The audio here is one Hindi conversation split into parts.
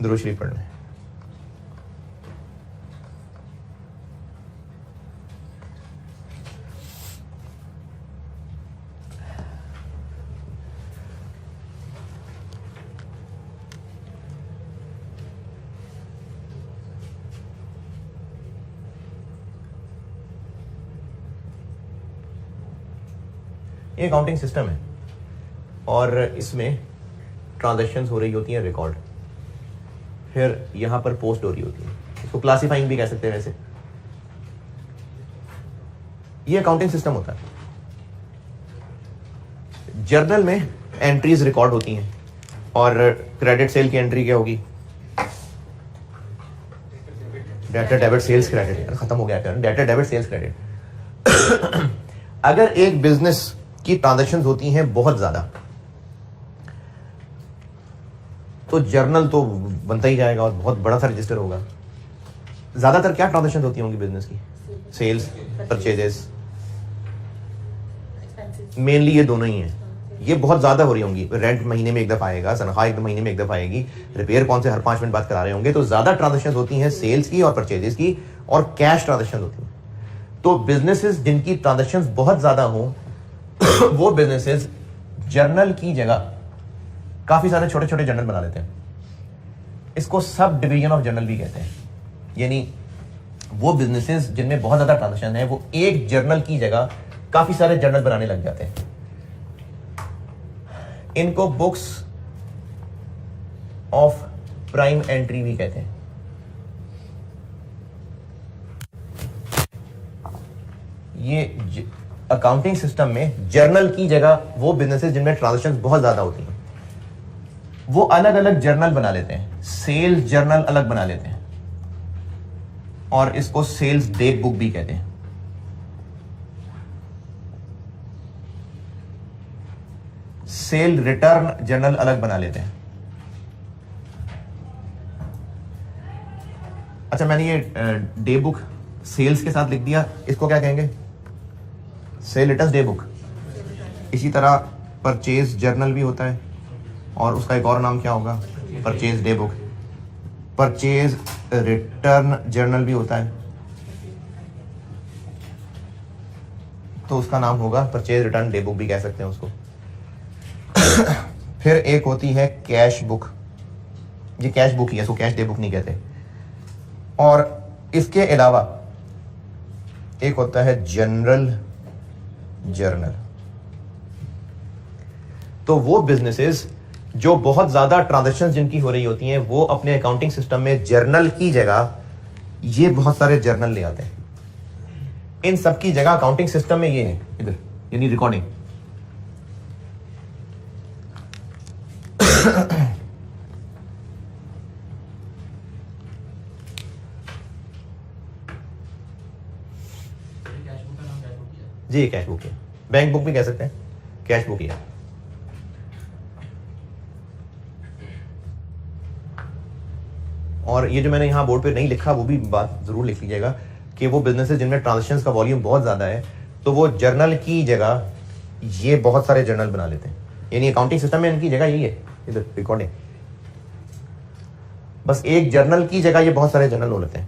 दुरूद शरीफ पढ़ना है। ये अकाउंटिंग सिस्टम है और इसमें ट्रांजैक्शंस हो रही होती हैं रिकॉर्ड, फिर यहां पर पोस्ट हो रही होती है। इसको क्लासिफाइंग भी कह सकते हैं। वैसे ये अकाउंटिंग सिस्टम होता है। जर्नल में एंट्रीज रिकॉर्ड होती हैं और क्रेडिट सेल की एंट्री क्या होगी? Data debit sales credit. खत्म हो गया डेटा डेबिट सेल्स क्रेडिट। अगर एक बिजनेस की ट्रांजैक्शंस होती हैं बहुत ज्यादा तो जर्नल तो बनता ही जाएगा और बहुत बड़ा सा रजिस्टर होगा। ज्यादातर क्या ट्रांजैक्शंस होती होंगी बिजनेस की? सेल्स, परचेजेस, मेनली ये दोनों ही हैं। ये बहुत ज्यादा हो रही होंगी। रेंट महीने में एक दफा आएगा, तनख्वाह एक महीने में एक दफा आएगी, रिपेयर कौन से हर 5 मिनट बाद करा रहे होंगे। तो ज्यादा ट्रांजैक्शंस होती हैं सेल्स की और परचेजेस की, और कैश ट्रांजैक्शंस होती हैं। तो बिजनेसेस जिनकी ट्रांजैक्शंस बहुत ज्यादा हो वो बिजनेसेस जर्नल की जगह काफी सारे छोटे छोटे जर्नल बना लेते हैं। इसको सब डिवीजन ऑफ जर्नल भी कहते हैं। यानी वो बिजनेसेस जिनमें बहुत ज्यादा ट्रांजैक्शन है वो एक जर्नल की जगह काफी सारे जर्नल बनाने लग जाते हैं। इनको बुक्स ऑफ प्राइम एंट्री भी कहते हैं। ये अकाउंटिंग सिस्टम में जर्नल की जगह वो बिजनेसेस जिनमें ट्रांजैक्शंस बहुत ज्यादा होती हैं वो अलग अलग जर्नल बना लेते हैं। सेल्स जर्नल अलग बना लेते हैं और इसको सेल्स डे बुक भी कहते हैं। सेल रिटर्न जर्नल अलग बना लेते हैं। अच्छा, मैंने ये डे बुक सेल्स के साथ लिख दिया, इसको क्या कहेंगे? Cell return day book. इसी तरह परचेज जर्नल भी होता है और उसका एक और नाम क्या होगा? Purchase day book. Purchase return journal भी होता है तो उसका नाम होगा परचेज रिटर्न डे बुक भी कह सकते हैं उसको। फिर एक होती है कैश बुक। ये कैश बुक ही है, इसको कैश डे बुक नहीं कहते। और इसके अलावा एक होता है जनरल जर्नल। तो वो बिजनेसेस जो बहुत ज्यादा ट्रांजैक्शंस जिनकी हो रही होती हैं वो अपने अकाउंटिंग सिस्टम में जर्नल की जगह ये बहुत सारे जर्नल ले आते हैं। इन सब की जगह अकाउंटिंग सिस्टम में ये है इधर, यानी रिकॉर्डिंग। जी कैश बुक है, बैंक बुक भी कह सकते हैं, कैश बुक ही है। और ये जो मैंने यहाँ बोर्ड पे नहीं लिखा वो भी बात जरूर लिख लीजिएगा कि वो बिजनेसेस जिनमें ट्रांजैक्शंस का वॉल्यूम बहुत ज्यादा है तो वो जर्नल की जगह ये बहुत सारे जर्नल बना लेते हैं। यानी अकाउंटिंग सिस्टम में इनकी जगह यही है, इधर रिकॉर्डिंग। बस एक जर्नल की जगह ये बहुत सारे जर्नल हो लेते हैं।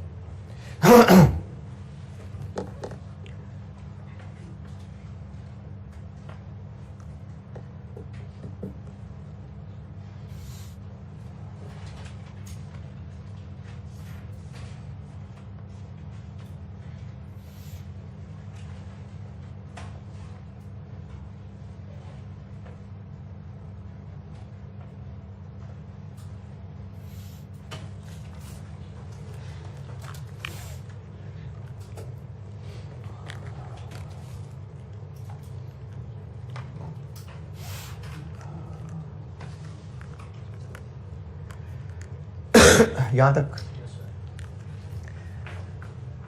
यहां तक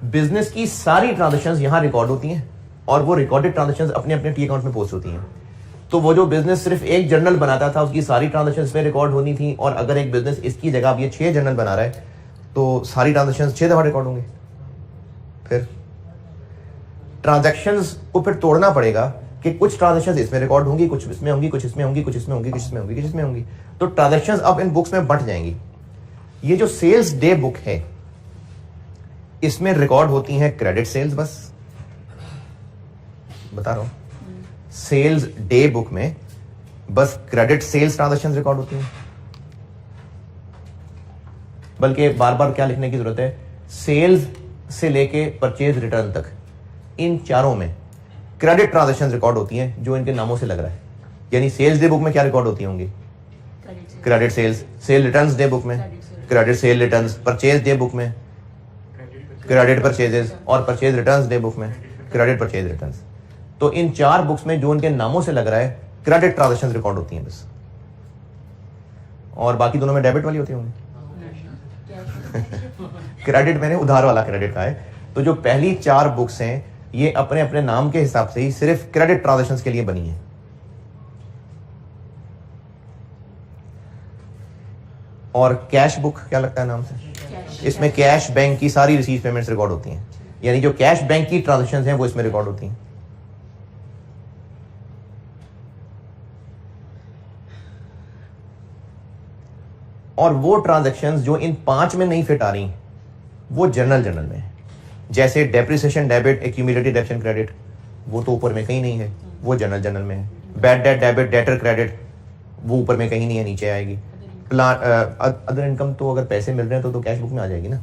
बिजनेस की सारी ट्रांजैक्शंस यहां रिकॉर्ड होती हैं और वो रिकॉर्डेड ट्रांजैक्शंस अपने अपने टी अकाउंट में पोस्ट होती हैं। तो वो जो बिजनेस सिर्फ एक जर्नल बनाता था उसकी सारी ट्रांजैक्शंस इसमें रिकॉर्ड होनी थी, और अगर एक बिजनेस इसकी जगह अब ये 6 जर्नल बना रहा है तो सारी ट्रांजैक्शंस 6 दफा रिकॉर्ड होंगे। फिर ट्रांजैक्शंस को फिर तोड़ना पड़ेगा कि कुछ ट्रांजैक्शंस इसमें रिकॉर्ड होंगी, कुछ इसमें होंगी, कुछ इसमें होंगी, कुछ इसमें होंगी, कुछ इसमें होंगी, कुछ इसमें होंगी। तो ट्रांजैक्शंस अब इन बुक्स में बंट जाएंगी। ये जो सेल्स डे बुक है इसमें रिकॉर्ड होती हैं क्रेडिट सेल्स, बस बता रहा हूं, सेल्स डे बुक में बस क्रेडिट सेल्स ट्रांजैक्शन रिकॉर्ड होती हैं। बल्कि बार बार क्या लिखने की जरूरत है, सेल्स से लेके परचेज रिटर्न तक इन चारों में क्रेडिट ट्रांजैक्शन रिकॉर्ड होती हैं जो इनके नामों से लग रहा है। यानी सेल्स डे बुक में क्या रिकॉर्ड होती होंगी, credit sales, sale returns day book में credit sale returns, purchase day book में क्रेडिट परचेजेस, और परचेज रिटर्न्स डे बुक में क्रेडिट परचेज रिटर्न्स। तो इन चार बुक्स में जो इनके नामों से लग रहा है क्रेडिट ट्रांजैक्शन रिकॉर्ड होती हैं बस, और बाकी दोनों में डेबिट वाली होती होंगी। क्रेडिट मैंने उधार वाला क्रेडिट कहा है। तो जो पहली चार बुक्स हैं ये अपने अपने नाम के हिसाब से ही सिर्फ क्रेडिट ट्रांजैक्शंस के लिए बनी है। और कैश बुक क्या लगता है नाम से, इसमें कैश बैंक की सारी रिसीव पेमेंट्स रिकॉर्ड होती हैं, यानी जो कैश बैंक की ट्रांजैक्शंस हैं वो इसमें रिकॉर्ड होती हैं। और वो ट्रांजैक्शंस जो इन पांच में नहीं फिट आ रही वो जनरल में है। जैसे depreciation debit, accumulated debts and credit, वो तो ऊपर में कहीं नहीं है, वो जनरल में है। Bad debt debit, debtor credit, वो ऊपर में कहीं नहीं है, नीचे आएगी। अदर इनकम तो अगर पैसे मिल रहे हैं तो कैश बुक में आ जाएगी ना।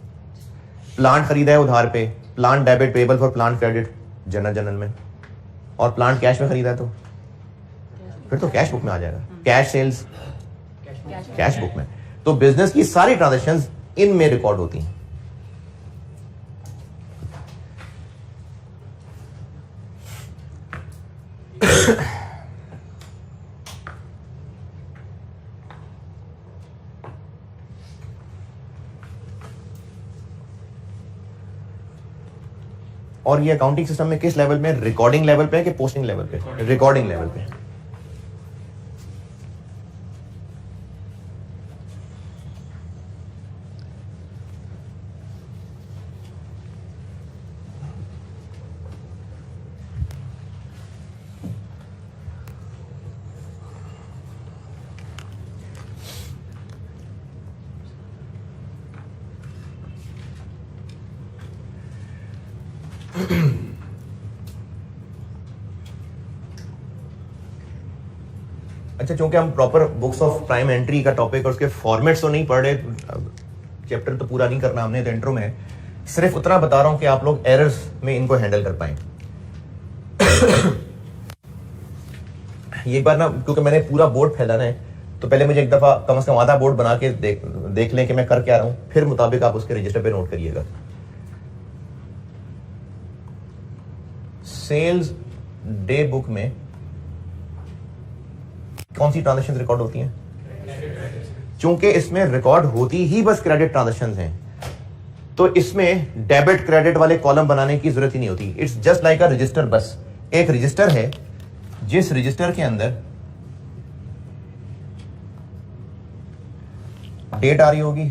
प्लांट खरीदा है उधार पे, plant debit payable for plant credit general में, और प्लांट कैश में खरीदा है तो फिर तो कैश बुक में आ जाएगा। कैश सेल्स कैश बुक में। तो बिजनेस की सारी ट्रांजैक्शंस इनमें रिकॉर्ड होती हैं। और ये अकाउंटिंग सिस्टम में किस लेवल में, रिकॉर्डिंग लेवल पे है कि पोस्टिंग लेवल पे? रिकॉर्डिंग लेवल पे। अच्छा, चूंकि हम proper books of prime entry का टॉपिक और उसके फॉर्मेट्स तो नहीं पढ़ रहे, चैप्टर तो पूरा नहीं करना हमने, तो इंट्रो में सिर्फ उतना बता रहा हूं कि आप लोग एरर्स में इनको हैंडल कर पाए। ये एक बार ना, क्योंकि मैंने पूरा बोर्ड फैलाना है तो पहले मुझे एक दफा कम से कम आधा बोर्ड बना के देख लें कि मैं कर क्या रहा हूं, फिर मुताबिक आप उसके रजिस्टर पे नोट करिएगा। सेल्स डे बुक में कौन सी ट्रांजैक्शन रिकॉर्ड होती हैं? चूंकि इसमें रिकॉर्ड होती ही बस क्रेडिट ट्रांजैक्शंस हैं, तो इसमें डेबिट क्रेडिट वाले कॉलम बनाने की जरूरत ही नहीं होती। It's just like a resistor. बस एक रजिस्टर है जिस रजिस्टर के अंदर डेट आ रही होगी,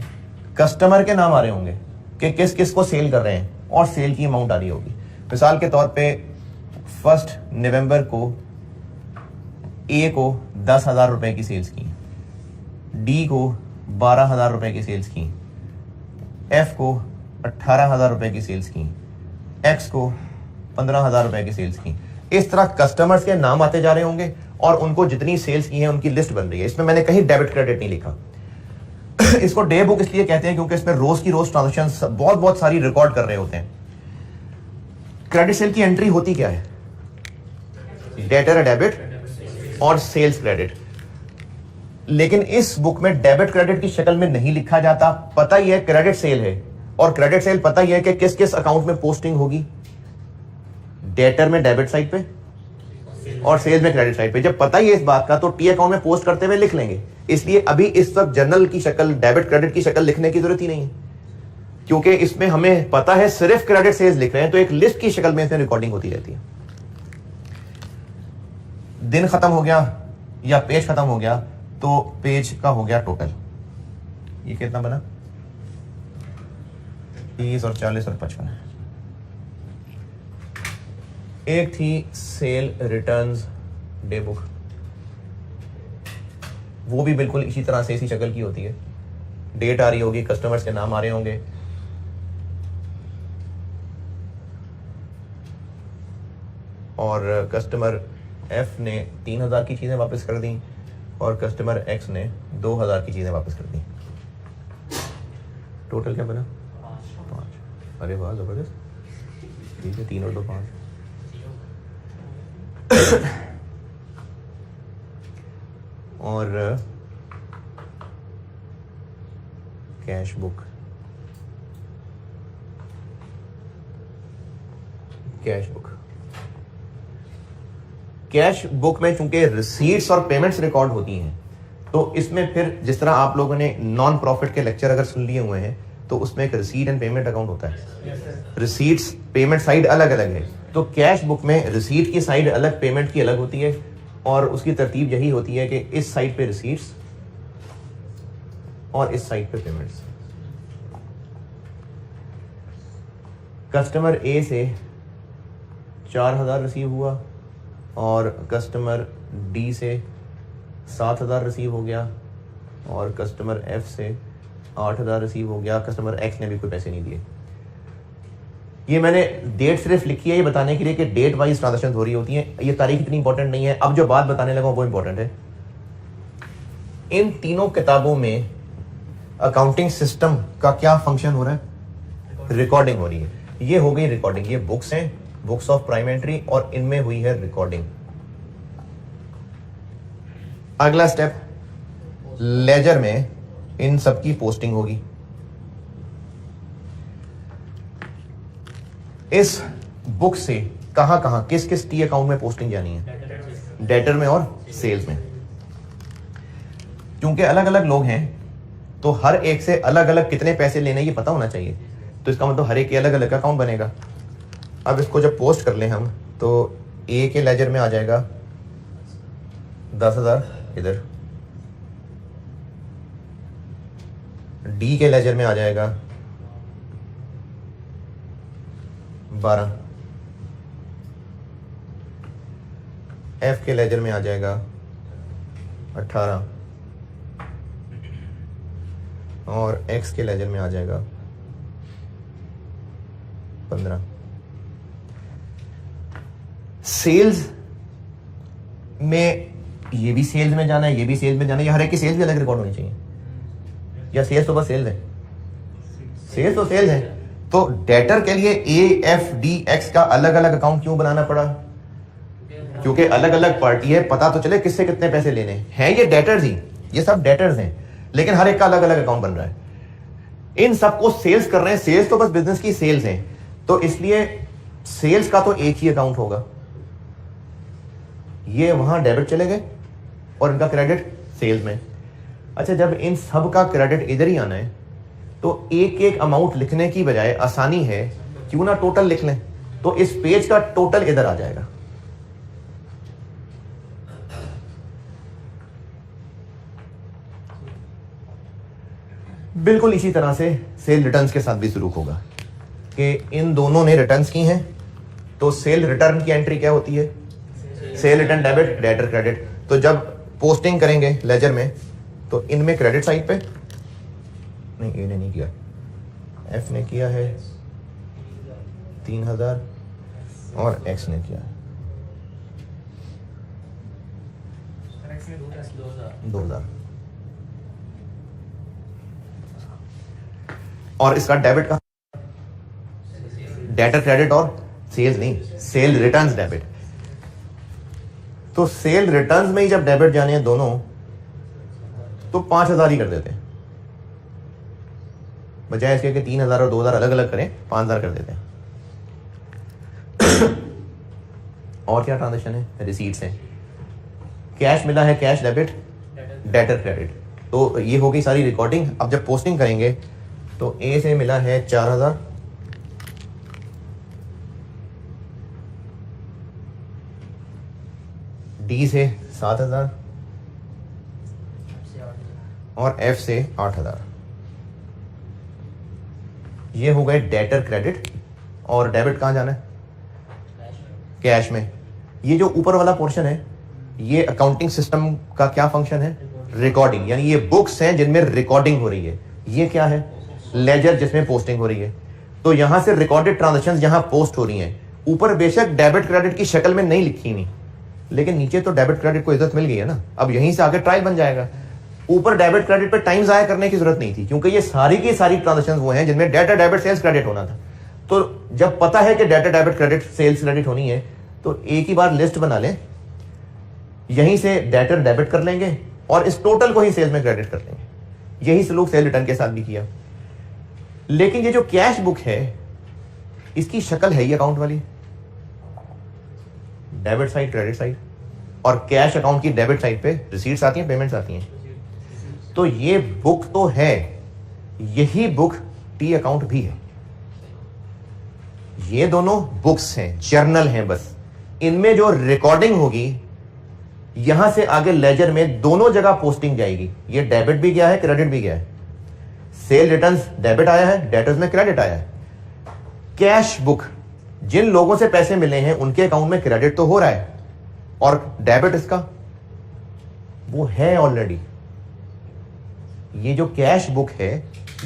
कस्टमर के नाम आ रहे होंगे कि किस किस को सेल कर रहे हैं, और सेल की अमाउंट आ रही होगी। मिसाल के तौर पे 1 नवंबर को ए को 10,000 रुपए की सेल्स की, डी को 12,000 रुपए की सेल्स की, एफ को 18,000 रुपए की सेल्स की, एक्स को 15,000 रुपए की सेल्स की। इस तरह कस्टमर्स के नाम आते जा रहे होंगे और उनको जितनी सेल्स की है उनकी लिस्ट बन रही है। इसमें मैंने कहीं डेबिट क्रेडिट नहीं लिखा। इसको डे बुक इसलिए कहते हैं क्योंकि इसमें रोज की रोज ट्रांजैक्शन बहुत सारी रिकॉर्ड कर रहे होते हैं। क्रेडिट सेल की एंट्री होती क्या है? डेटर डेबिट और सेल्स क्रेडिट। लेकिन इस बुक में डेबिट क्रेडिट की शक्ल में नहीं लिखा जाता। पता ही है क्रेडिट सेल है, और क्रेडिट सेल पता ही है कि किस किस अकाउंट में पोस्टिंग होगी। डेटर में डेबिट साइड पे और सेल्स में क्रेडिट साइड पे। जब पता ही है इस बात का तो टी अकाउंट में पोस्ट करते हुए लिख लेंगे। इसलिए अभी इस वक्त जनरल की शक्ल, डेबिट क्रेडिट की शक्ल लिखने की जरूरत ही नहीं है, क्योंकि इसमें हमें पता है सिर्फ क्रेडिट सेल्स लिख रहे हैं, तो एक लिस्ट की शक्ल में इसमें रिकॉर्डिंग होती रहती है। दिन खत्म हो गया या पेज खत्म हो गया तो पेज का हो गया टोटल। ये कितना बना? 30 और 40 और 55। एक थी सेल रिटर्न्स डे बुक, वो भी बिल्कुल इसी तरह से इसी शक्ल की होती है। डेट आ रही होगी, कस्टमर्स के नाम आ रहे होंगे। और कस्टमर एफ ने 3000 की चीज़ें वापस कर दी और कस्टमर एक्स ने 2000 की चीज़ें वापस कर दी। टोटल क्या बना? 5। अरे वाह, ज़बरदस्त। ठीक है, 3 और 2 5। और कैश बुक, कैश बुक में चूंकि रिसीट्स और पेमेंट्स रिकॉर्ड होती हैं, तो इसमें फिर जिस तरह आप लोगों ने नॉन प्रॉफिट के लेक्चर अगर सुन लिए हुए हैं तो उसमें एक रिसीट एंड पेमेंट अकाउंट होता है। रिसीट्स पेमेंट साइड अलग अलग है, तो कैश बुक में रिसीट की साइड अलग, पेमेंट की अलग होती है। और उसकी तरतीब यही होती है कि इस साइड पे रिसीट्स और इस साइड पे पेमेंट्स। कस्टमर ए से 4000 रिसीव हुआ और कस्टमर डी से 7000 रिसीव हो गया और कस्टमर एफ से 8000 रिसीव हो गया। कस्टमर एक्स ने भी कोई पैसे नहीं दिए। ये मैंने डेट सिर्फ लिखी है ये बताने के लिए कि डेट वाइज ट्रांजेक्शन हो रही होती है। ये तारीख इतनी इंपॉर्टेंट नहीं है। अब जो बात बताने लगा वो इंपॉर्टेंट है। इन तीनों किताबों में अकाउंटिंग सिस्टम का क्या फंक्शन हो रहा है? रिकॉर्डिंग हो रही है। ये हो गई रिकॉर्डिंग। ये बुक्स हैं, बुक्स ऑफ प्राइमेंट्री, और इनमें हुई है रिकॉर्डिंग। अगला स्टेप, लेजर में इन सब की पोस्टिंग होगी। इस बुक से कहां कहां किस किस टी अकाउंट में पोस्टिंग जानी है? डेटर में और सेल्स में। क्योंकि अलग अलग लोग हैं तो हर एक से अलग अलग कितने पैसे लेने ये पता होना चाहिए। तो इसका मतलब हर एक के अलग अलग अकाउंट बनेगा। अब इसको जब पोस्ट कर लें हम तो ए के लेजर में आ जाएगा 10,000 इधर, डी के लेजर में आ जाएगा 12, एफ के लेजर में आ जाएगा 18 और एक्स के लेजर में आ जाएगा 15। सेल्स में ये भी सेल्स में जाना है, ये भी सेल्स में जाना है, या हर एक की सेल्स भी अलग रिकॉर्ड होनी चाहिए? या सेल्स तो बस सेल्स है? सेल्स तो सेल्स है। तो डेटर के लिए ए एफ डी एक्स का अलग अलग अकाउंट क्यों बनाना पड़ा? क्योंकि अलग अलग पार्टी है, पता तो चले किससे कितने पैसे लेने हैं। ये डेटर्स ही, ये सब डेटर्स हैं, लेकिन हर एक का अलग अलग अकाउंट बन रहा है। इन सबको सेल्स कर रहे हैं। सेल्स तो बस बिजनेस की सेल्स हैं, तो इसलिए सेल्स का तो एक ही अकाउंट होगा। ये वहां डेबिट चले गए और इनका क्रेडिट सेल्स में। अच्छा, जब इन सब का क्रेडिट इधर ही आना है तो एक एक अमाउंट लिखने की बजाय आसानी है क्यों ना टोटल लिख लें, तो इस पेज का टोटल इधर आ जाएगा। बिल्कुल इसी तरह से सेल रिटर्न्स के साथ भी शुरू होगा कि इन दोनों ने रिटर्न्स की हैं, तो सेल रिटर्न की एंट्री क्या होती है? Cell return debit, debtor credit. तो जब पोस्टिंग करेंगे लेजर में तो इनमें क्रेडिट साइड पे नहीं, ए ने नहीं किया, एफ ने किया है 3000 और एक्स ने किया है 2000। और इसका डेबिट का डेटर क्रेडिट और सेल्स नहीं, सेल रिटर्न्स डेबिट। तो सेल रिटर्न्स में ही जब डेबिट जाने हैं दोनों तो 5000 ही कर देते हैं, बजाय इसके कि 3000 और 2000 अलग अलग करें, 5000 कर देते हैं। और क्या ट्रांजेक्शन है? रिसीट्स है। कैश मिला है, कैश डेबिट, डेटर क्रेडिट। तो ये हो गई सारी रिकॉर्डिंग। अब जब पोस्टिंग करेंगे तो ए से मिला है 4000, डी से 7000 और एफ से 8000। ये हो गए डेटर क्रेडिट। और डेबिट कहां जाना है? कैश में। ये जो ऊपर वाला पोर्शन है ये अकाउंटिंग सिस्टम का क्या फंक्शन है? रिकॉर्डिंग। यानी ये बुक्स हैं जिनमें रिकॉर्डिंग हो रही है। ये क्या है? लेजर जिसमें पोस्टिंग हो रही है। तो यहां से रिकॉर्डेड ट्रांजेक्शन यहां पोस्ट हो रही हैं। ऊपर बेशक डेबिट क्रेडिट की शक्ल में नहीं लिखी नहीं, लेकिन नीचे तो डेबिट क्रेडिट को इज्जत मिल गई है ना। अब यहीं से आगे ट्रायल बन जाएगा। ऊपर डेबिट क्रेडिट पे टाइम जाया करने की जरूरत नहीं थी, क्योंकि ये सारी की सारी ट्रांजेक्शन वो हैं जिनमें डेटा डेबिट सेल्स क्रेडिट होना था। तो जब पता है कि data debit credit sales credit होनी है, तो एक ही बार लिस्ट बना लें, यहीं से डेटर डेबिट कर लेंगे और इस टोटल को ही सेल्स में क्रेडिट कर लेंगे। यही सलूक सेल रिटर्न के साथ भी किया। लेकिन ये जो कैश बुक है, इसकी शक्ल है ये अकाउंट वाली, डेबिट साइड क्रेडिट साइड, और कैश अकाउंट की डेबिट साइड पे रिसीट्स आती हैं, पेमेंट्स आती हैं। तो ये बुक तो है, यही बुक टी अकाउंट भी है। ये दोनों बुक्स हैं, जर्नल हैं बस। इनमें जो रिकॉर्डिंग होगी, यहां से आगे लेजर में दोनों जगह पोस्टिंग जाएगी। ये डेबिट भी गया है, क्रेडिट भी गया है। सेल रिटर्न्स डेबिट आया है, डेटर्स में क्रेडिट आया है। कैश बुक, जिन लोगों से पैसे मिले हैं उनके अकाउंट में क्रेडिट तो हो रहा है, और डेबिट इसका वो है ऑलरेडी। ये जो कैश बुक है,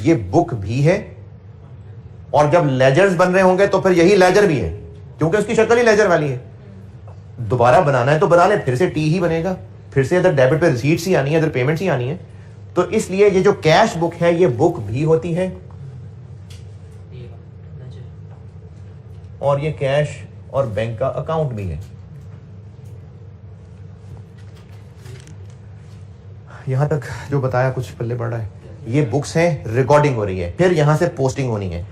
ये बुक भी है, और जब लेजर्स बन रहे होंगे तो फिर यही लेजर भी है, क्योंकि उसकी शक्ल ही लेजर वाली है। दोबारा बनाना है तो बना ले, फिर से टी ही बनेगा, फिर से इधर डेबिट पे रिसीट्स ही आनी है, इधर पेमेंट्स ही आनी है। तो इसलिए ये जो कैश बुक है, ये बुक भी होती है, और ये कैश और बैंक का अकाउंट भी है। यहां तक जो बताया कुछ पल्ले पड़ रहा है? ये बुक्स हैं, रिकॉर्डिंग हो रही है, फिर यहां से पोस्टिंग होनी है।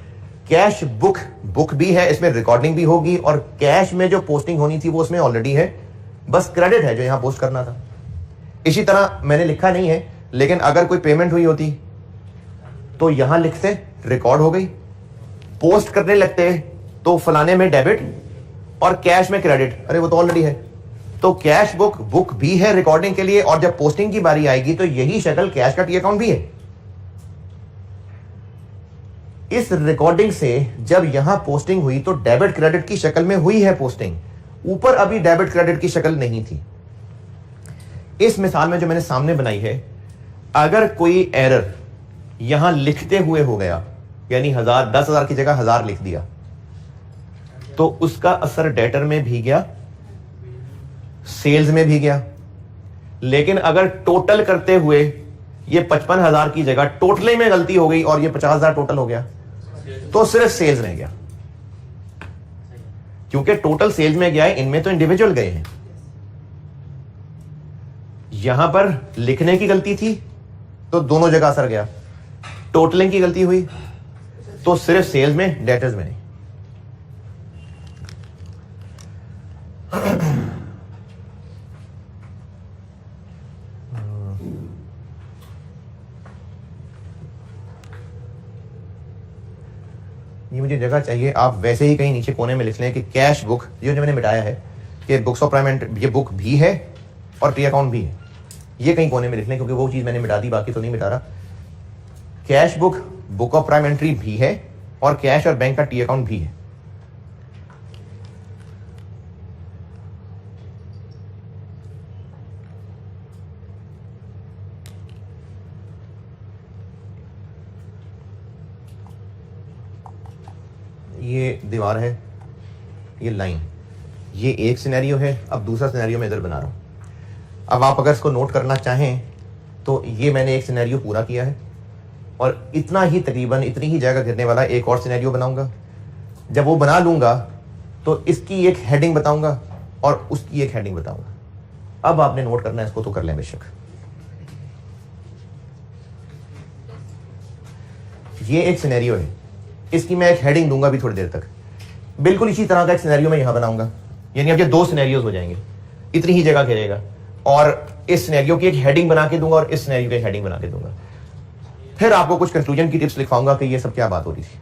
कैश बुक, बुक भी है, इसमें रिकॉर्डिंग भी होगी, और कैश में जो पोस्टिंग होनी थी वो उसमें ऑलरेडी है, बस क्रेडिट है जो यहां पोस्ट करना था। इसी तरह मैंने लिखा नहीं है, लेकिन अगर कोई पेमेंट हुई होती तो यहां लिखते रिकॉर्ड हो गई, पोस्ट करने लगते तो फलाने में डेबिट और कैश में क्रेडिट, अरे वो तो ऑलरेडी है। तो कैश बुक, बुक भी है रिकॉर्डिंग के लिए, और जब पोस्टिंग की बारी आएगी तो यही शक्ल कैश का टी अकाउंट भी है। इस रिकॉर्डिंग से जब यहां पोस्टिंग हुई तो डेबिट क्रेडिट की शक्ल में हुई है पोस्टिंग, ऊपर अभी डेबिट क्रेडिट की शक्ल नहीं थी। इस मिसाल में जो मैंने सामने बनाई है, अगर कोई एरर यहां लिखते हुए हो गया, यानी 10,000 की जगह 1000 लिख दिया, तो उसका असर डेटर में भी गया, सेल्स में भी गया। लेकिन अगर टोटल करते हुए ये 55,000 की जगह टोटल में गलती हो गई और ये 50,000 टोटल हो गया, तो सिर्फ सेल्स में गया, क्योंकि टोटल सेल्स में गया है, इनमें तो इंडिविजुअल गए हैं। यहां पर लिखने की गलती थी तो दोनों जगह असर गया, टोटलिंग की गलती हुई तो सिर्फ सेल्स में, डेटर्स में नहीं। ये मुझे जगह चाहिए, आप वैसे ही कहीं नीचे कोने में लिख लें कि कैश बुक, ये जो मैंने मिटाया है कि बुक्स ऑफ प्राइम, ये बुक भी है और टी अकाउंट भी है, ये कहीं कोने में लिख लें, क्योंकि वो चीज मैंने मिटा दी, बाकी तो नहीं मिटा रहा। Cash book, book of prime entry भी है, और कैश और बैंक का टी अकाउंट भी है। ये दीवार है, ये लाइन, ये एक सिनेरियो है। अब दूसरा सिनेरियो मैं इधर बना रहा हूं। अब आप अगर इसको नोट करना चाहें तो ये मैंने एक सिनेरियो पूरा किया है, और इतना ही, तकरीबन इतनी ही जगह घेरने वाला एक और सिनेरियो बनाऊंगा। जब वो बना लूंगा तो इसकी एक हेडिंग बताऊंगा और उसकी एक हेडिंग बताऊंगा। अब आपने नोट करना है इसको तो कर लें बेशक। ये एक सिनेरियो है, इसकी मैं एक हेडिंग दूंगा भी थोड़ी देर तक। बिल्कुल इसी तरह का एक सिनेरियो मैं यहां बनाऊंगा, यानी अब ये दो सिनेरियोज हो जाएंगे, इतनी ही जगह घेरेगा, और इस सिनेरियो की एक हेडिंग बना के दूंगा और इस सिनेरियो की एक हेडिंग बना के दूंगा। फिर आपको कुछ कंक्लूजन की टिप्स लिखवाऊंगा कि ये सब क्या बात हो रही थी।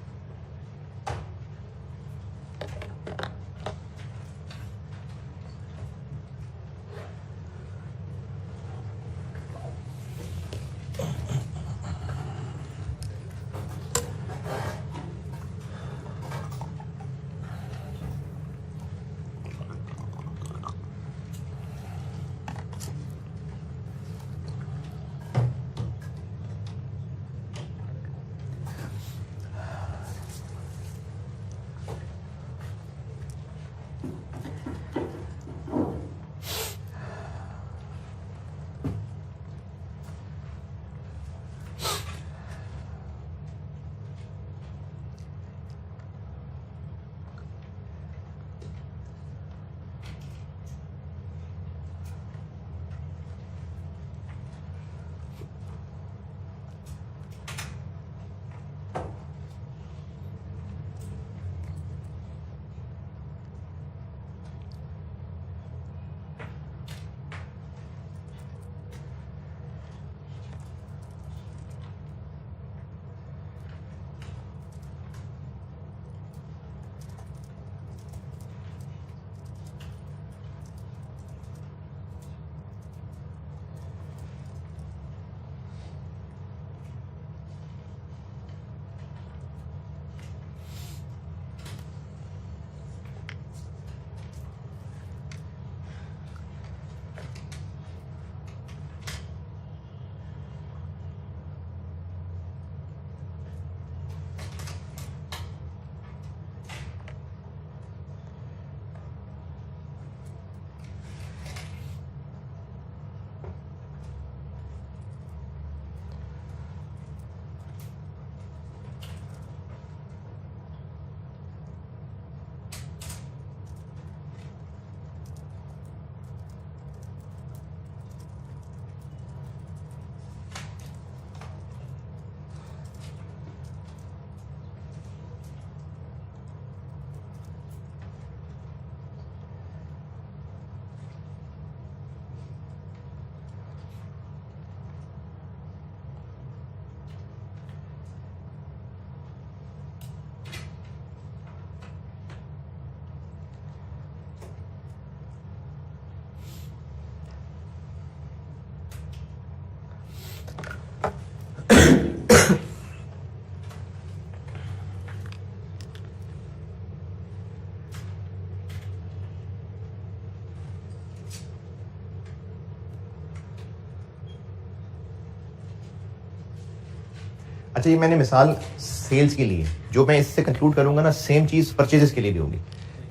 अच्छा, ये मैंने मिसाल सेल्स के लिए, जो मैं इससे कंक्लूड करूंगा ना, सेम चीज़ परचेजेस के लिए भी होगी।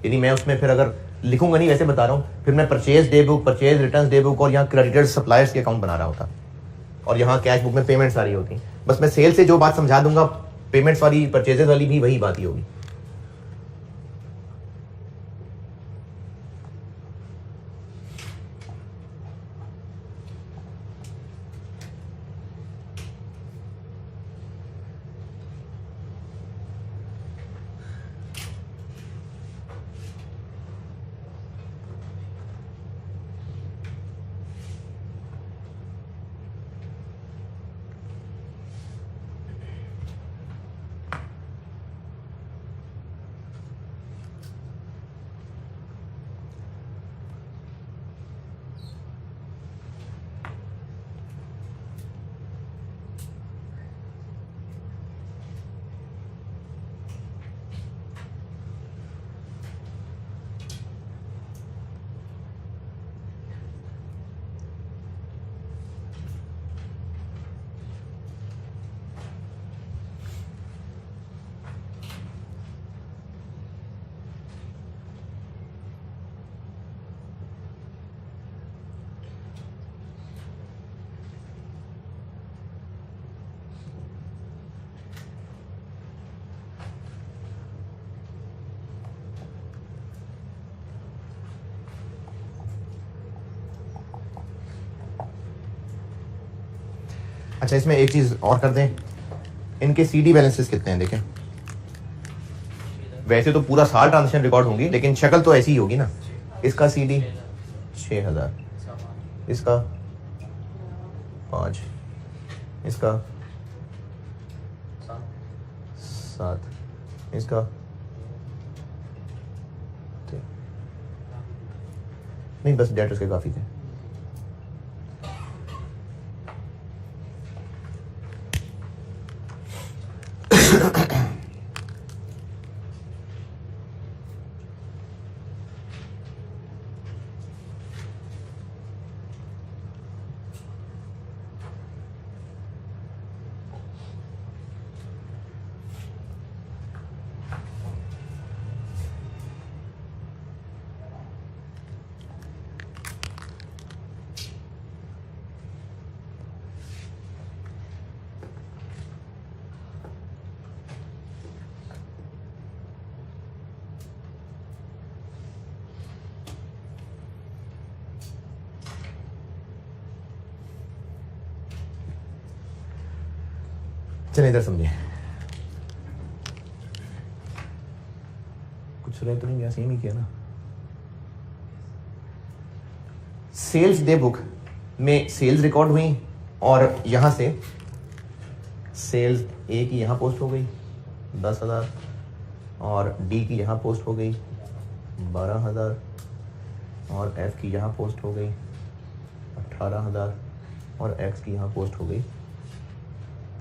यानी मैं उसमें फिर अगर लिखूंगा नहीं, वैसे बता रहा हूँ, फिर मैं purchase day book, purchase return day book और यहाँ क्रेडिटर्स सप्लायर्स के अकाउंट बना रहा होता, और यहाँ कैश बुक में पेमेंट्स सारी होती। बस मैं सेल से जो बात समझा दूंगा, पेमेंट्स वाली, परचेजेस वाली भी वही बात ही होगी। अच्छा, इसमें एक चीज़ और कर दें, इनके CD बैलेंसेस कितने हैं देखें। वैसे तो पूरा साल ट्रांजेक्शन रिकॉर्ड होंगी, लेकिन शक्ल तो ऐसी ही होगी ना। इसका CD 6000, इसका 5, इसका 7, इसका 3। नहीं, बस डेटर्स के काफ़ी थे। चलिए इधर समझिए, कुछ रह तो नहीं गया, सेम ही किया ना। सेल्स डे बुक में सेल्स रिकॉर्ड हुई और यहां से सेल्स ए की यहां पोस्ट हो गई 10,000, और डी की यहां पोस्ट हो गई 12,000, और एफ की यहां पोस्ट हो गई 18,000, और एक्स की यहां पोस्ट हो गई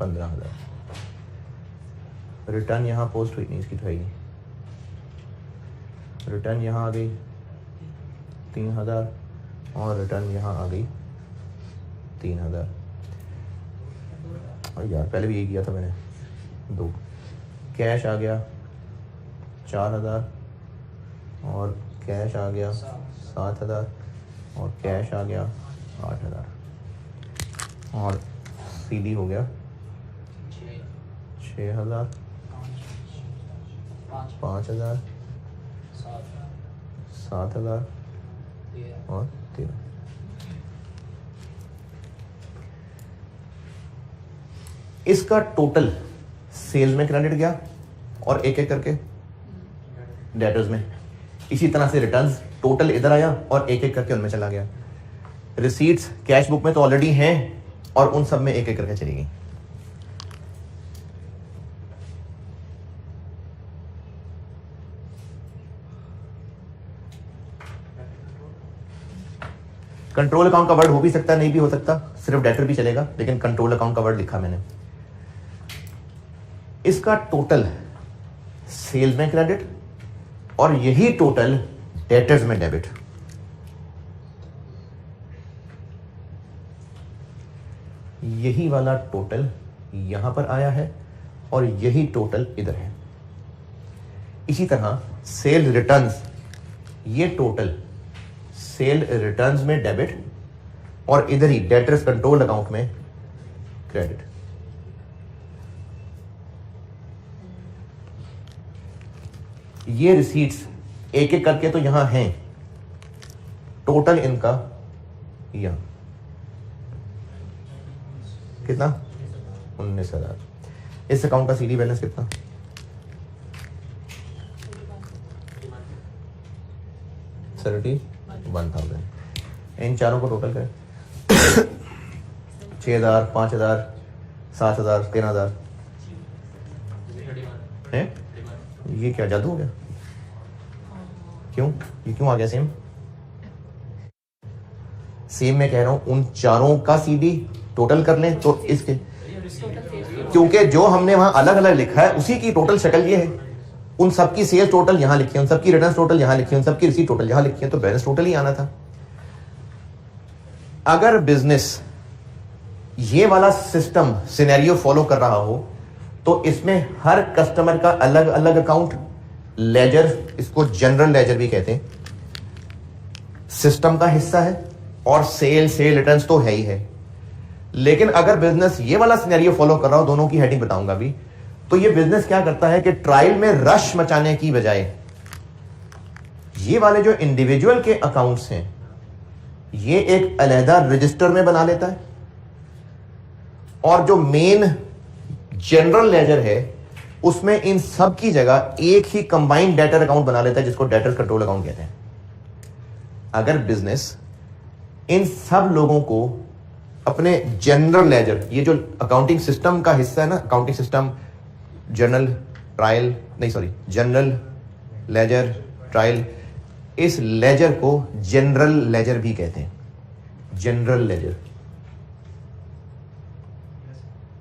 15,000। रिटर्न यहाँ पोस्ट हुई नहीं, इसकी तो है ही। रिटर्न यहाँ आ गई 3,000, और रिटर्न यहाँ आ गई 3,000। और यार पहले भी यही किया था मैंने, 2। कैश आ गया 4,000, और कैश आ गया 7,000, और कैश आ गया 8,000, और CD हो गया 6,000, 5,000, 7,000 और 13। इसका टोटल सेल्स में क्रेडिट गया और एक एक करके डेटर्स में। इसी तरह से रिटर्न्स टोटल इधर आया और एक एक करके उनमें चला गया। रिसीट्स कैश बुक में तो ऑलरेडी हैं और उन सब में एक एक करके चली गई। कंट्रोल अकाउंट का वर्ड हो भी सकता है, नहीं भी हो सकता, सिर्फ डेटर भी चलेगा, लेकिन कंट्रोल अकाउंट का वर्ड लिखा मैंने। इसका टोटल सेल्स में क्रेडिट और यही टोटल डेटर्स में डेबिट। यही वाला टोटल यहां पर आया है और यही टोटल इधर है। इसी तरह सेल रिटर्न्स, ये टोटल सेल रिटर्न्स में डेबिट और इधर ही डेटर्स कंट्रोल अकाउंट में क्रेडिट। ये रिसीट्स एक एक करके तो यहां हैं, टोटल इनका यहां कितना 19,000। इस अकाउंट का सीडी बैलेंस कितना 31,000। इन चारों को टोटल करें 6,000, 5,000, 7,000, 13,000 है। ये क्या जादू हो गया? क्यों ये क्यों आ गया सेम? सेम मैं कह रहा हूं उन चारों का सीडी टोटल कर लें तो इसके, क्योंकि जो हमने वहां अलग अलग लिखा है उसी की टोटल शक्ल ये है। उन सबकी सेल टोटल यहां लिखी है, उन सबकी रिटर्न टोटल यहां लिखी है, उन सबकी रिसीट टोटल यहां लिखी है, तो बैलेंस टोटल ही आना था। अगर बिजनेस ये वाला सिस्टम सिनेरियो फॉलो कर रहा हो तो इसमें हर कस्टमर का अलग अलग अकाउंट, लेजर, इसको जनरल लेजर भी कहते हैं, सिस्टम का हिस्सा है और सेल रिटर्न्स तो है ही है। लेकिन अगर बिजनेस ये वाला सिनेरियो फॉलो कर रहा हो, दोनों की हेडिंग बताऊंगा भी, तो ये बिजनेस क्या करता है कि ट्रायल में रश मचाने की बजाय ये वाले जो इंडिविजुअल के अकाउंट्स हैं ये एक अलहदा रजिस्टर में बना लेता है और जो मेन जनरल लेजर है उसमें इन सब की जगह एक ही कंबाइंड डेटर अकाउंट बना लेता है जिसको डेटर कंट्रोल अकाउंट कहते हैं। अगर बिजनेस इन सब लोगों को अपने जनरल लेजर, ये जो अकाउंटिंग सिस्टम का हिस्सा है ना, accounting system general ledger trial, इस लेजर को जनरल लेजर भी कहते हैं। जनरल लेजर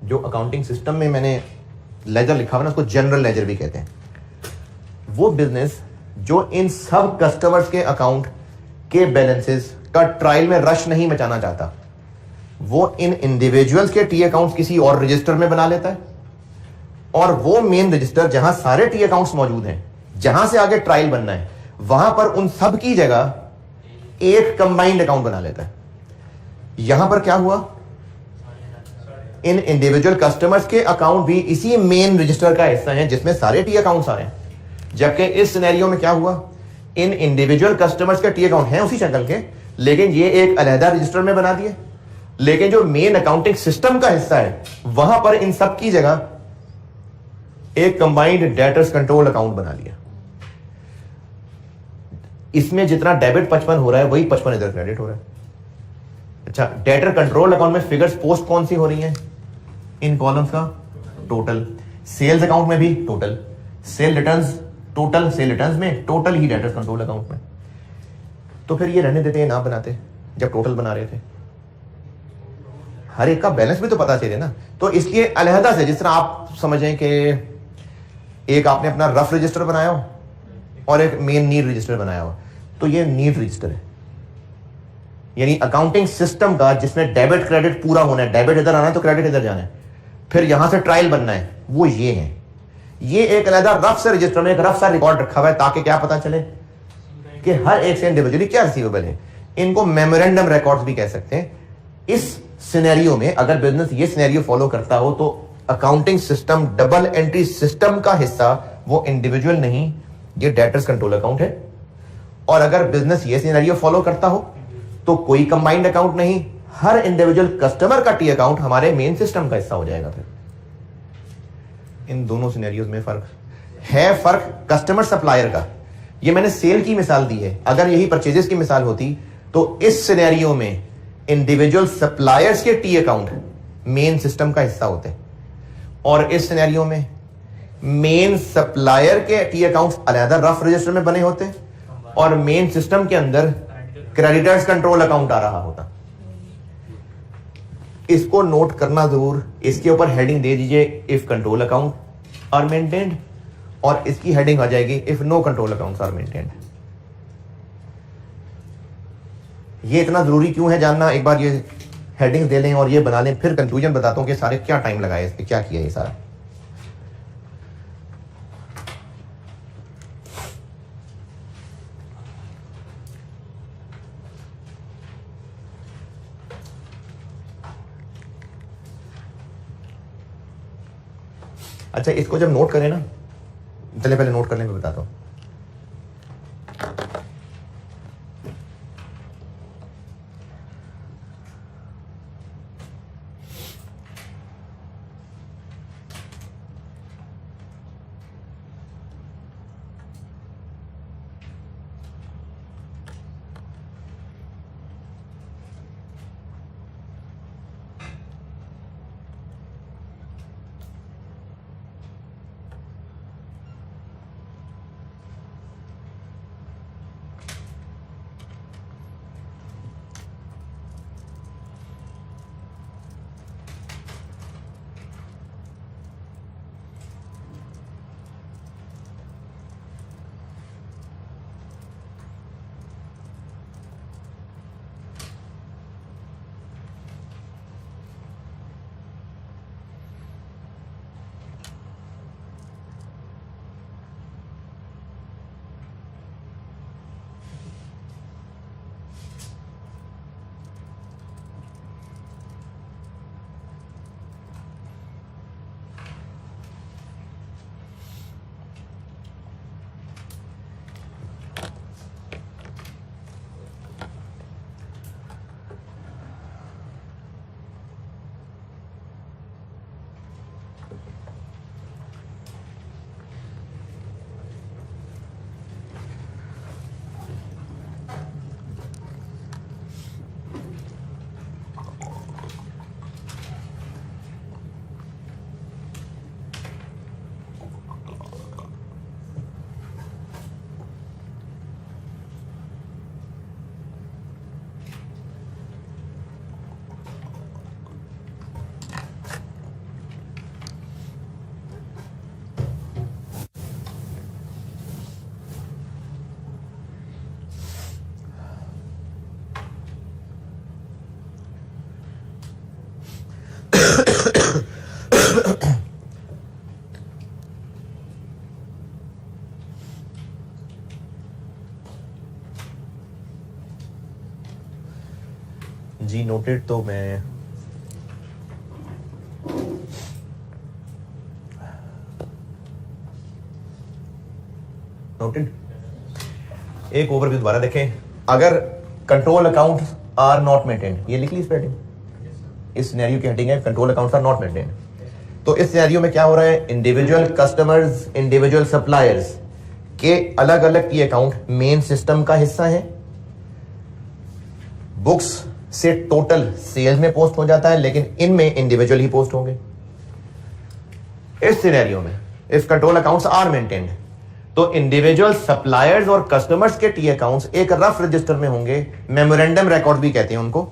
जो अकाउंटिंग सिस्टम में मैंने लेजर लिखा हुआ ना उसको जनरल लेजर भी कहते हैं। वो बिजनेस जो इन सब कस्टमर्स के अकाउंट के बैलेंसेस का ट्रायल में रश नहीं मचाना चाहता, वो इन इंडिविजुअल्स के टी अकाउंट्स किसी और रजिस्टर में बना लेता है और वो मेन रजिस्टर जहां सारे टी अकाउंट्स मौजूद हैं, जहां से आगे ट्रायल बनना है, वहां पर उन सब की जगह एक कंबाइंड अकाउंट बना लेता है। यहां पर क्या हुआ, इन इंडिविजुअल कस्टमर्स के अकाउंट भी इसी मेन रजिस्टर का हिस्सा हैं जिसमें सारे टी अकाउंट्स आ रहे हैं। जबकि इस सिनेरियो में क्या हुआ, इन इंडिविजुअल कस्टमर्स के टी अकाउंट हैं उसी शक्ल के, लेकिन ये एक अलहदा रजिस्टर में बना दिए। लेकिन जो मेन अकाउंटिंग सिस्टम का हिस्सा है वहां पर इन सब की जगह एक कंबाइंड डेटर्स कंट्रोल अकाउंट बना लिया। इसमें जितना डेबिट 55 हो रहा है वही 55 इधर क्रेडिट हो रहा है। अच्छा, डेटर कंट्रोल अकाउंट में फिगर्स पोस्ट कौन सी हो रही हैं? इन कॉलम्स का टोटल। सेल्स अकाउंट में भी total, sale returns total, sale returns में टोटल ही डेटर्स कंट्रोल अकाउंट में। तो फिर ये रहने देते हैं, ना बनाते जब टोटल बना रहे थे। हर एक का बैलेंस भी तो पता चले ना, तो इसलिए अलहदा से, जिस तरह आप समझें कि एक आपने अपना रफ रजिस्टर बनाया हो और एक मेन नीड रजिस्टर बनाया हो, तो ये नीड रजिस्टर है, यानी अकाउंटिंग सिस्टम का जिसमें डेबिट क्रेडिट पूरा होना है, डेबिट इधर आना है तो क्रेडिट इधर जाना है, फिर यहां से ट्रायल बनना है, वो ये है। ये एक अलहदा रफ से रजिस्टर में एक रफ सा रिकॉर्ड रखा हुआ है ताकि क्या पता चले कि हर एक से इंडिविजुअली क्या रिसीवेबल है। इनको मेमोरेंडम रिकॉर्ड्स भी कह सकते हैं। इस सिनेरियो में अगर बिजनेस ये सिनेरियो फॉलो करता हो तो accounting system double entry system का हिस्सा वो इंडिविजुअल नहीं, ये डेटर्स कंट्रोल अकाउंट है। और अगर बिजनेस ये सिनेरियो फॉलो करता हो तो कोई कंबाइंड अकाउंट नहीं, हर इंडिविजुअल कस्टमर का टी अकाउंट हमारे मेन सिस्टम का हिस्सा हो जाएगा। फिर इन दोनों सिनेरियोज में फर्क है। फर्क कस्टमर सप्लायर का, ये मैंने सेल की मिसाल दी है। अगर यही परचेजेस की मिसाल होती तो इस सिनेरियो में इंडिविजुअल सप्लायर्स के टी अकाउंट मेन सिस्टम का हिस्सा होते, और इस सिनेरियो में मेन सप्लायर के टी अकाउंट्स अलहदा रफ रजिस्टर में बने होते और मेन सिस्टम के अंदर क्रेडिटर्स कंट्रोल अकाउंट आ रहा होता। इसको नोट करना जरूर। इसके ऊपर हेडिंग दे दीजिए if control account are maintained, और इसकी हेडिंग आ जाएगी if no control accounts are maintained. ये इतना जरूरी क्यों है जानना, एक बार ये हेडिंग्स दे लें और ये बना लें, फिर कंक्लूजन बताता हूँ कि सारे क्या टाइम लगाए, इस पर क्या किया ये सारा। अच्छा, इसको जब नोट करें ना, चले पहले नोट करने में बताता हूँ। जी नोटेड, तो मैं नोटेड। एक ओवरव्यू दोबारा देखें। अगर control account are not maintain, ये लिख ली इस हेडिंग, इस सिनेरियो की हेडिंग है control accounts are not maintain. तो इस सिनेरियो में क्या हो रहा है, इंडिविजुअल कस्टमर्स, इंडिविजुअल सप्लायर्स के अलग अलग की अकाउंट मेन सिस्टम का हिस्सा है, बुक्स से टोटल सेल्स में पोस्ट हो जाता है, लेकिन इनमें इंडिविजुअल ही पोस्ट होंगे। इस सिनेरियो में if control accounts are maintained, तो इंडिविजुअल सप्लायर्स और कस्टमर्स के टी अकाउंट्स एक रफ रजिस्टर में होंगे, मेमोरेंडम रिकॉर्ड भी कहते हैं उनको,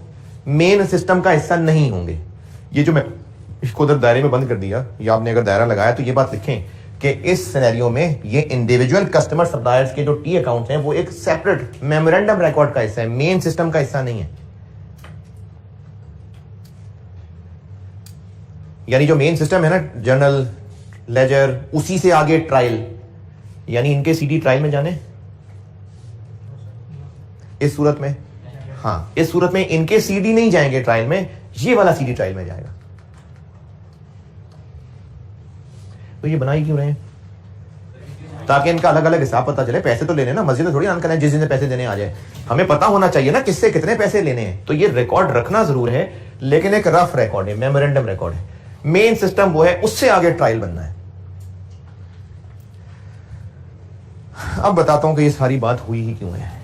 मेन सिस्टम का हिस्सा नहीं होंगे। ये जो मैं इसको उधर दायरे में बंद कर दिया, या आपने अगर दायरा लगाया तो ये बात लिखें कि इस सिनेरियो में ये इंडिविजुअल कस्टमर सप्लायर्स के जो टी अकाउंट्स हैं वो एक सेपरेट मेमोरेंडम रिकॉर्ड का हिस्सा है, मेन सिस्टम का हिस्सा नहीं है। यानी जो मेन सिस्टम है ना, जर्नल, लेजर, उसी से आगे ट्रायल, यानी इनके सीडी ट्रायल में जाने, इस सूरत में, हाँ इस सूरत में इनके सीडी नहीं जाएंगे ट्रायल में, ये वाला सीडी ट्रायल में जाएगा। तो ये बनाई क्यों रहे हैं, ताकि इनका अलग अलग हिसाब पता चले। पैसे तो लेने ना, मस्जिद में थोड़ी आन करें जिस दिन पैसे देने आ जाए, हमें पता होना चाहिए ना किससे कितने पैसे लेने हैं। तो ये रिकॉर्ड रखना जरूर है, लेकिन एक रफ रिकॉर्ड है, मेमोरेंडम रिकॉर्ड है। मेन सिस्टम वो है, उससे आगे ट्रायल बनना है। अब बताता हूं कि ये सारी बात हुई ही क्यों है।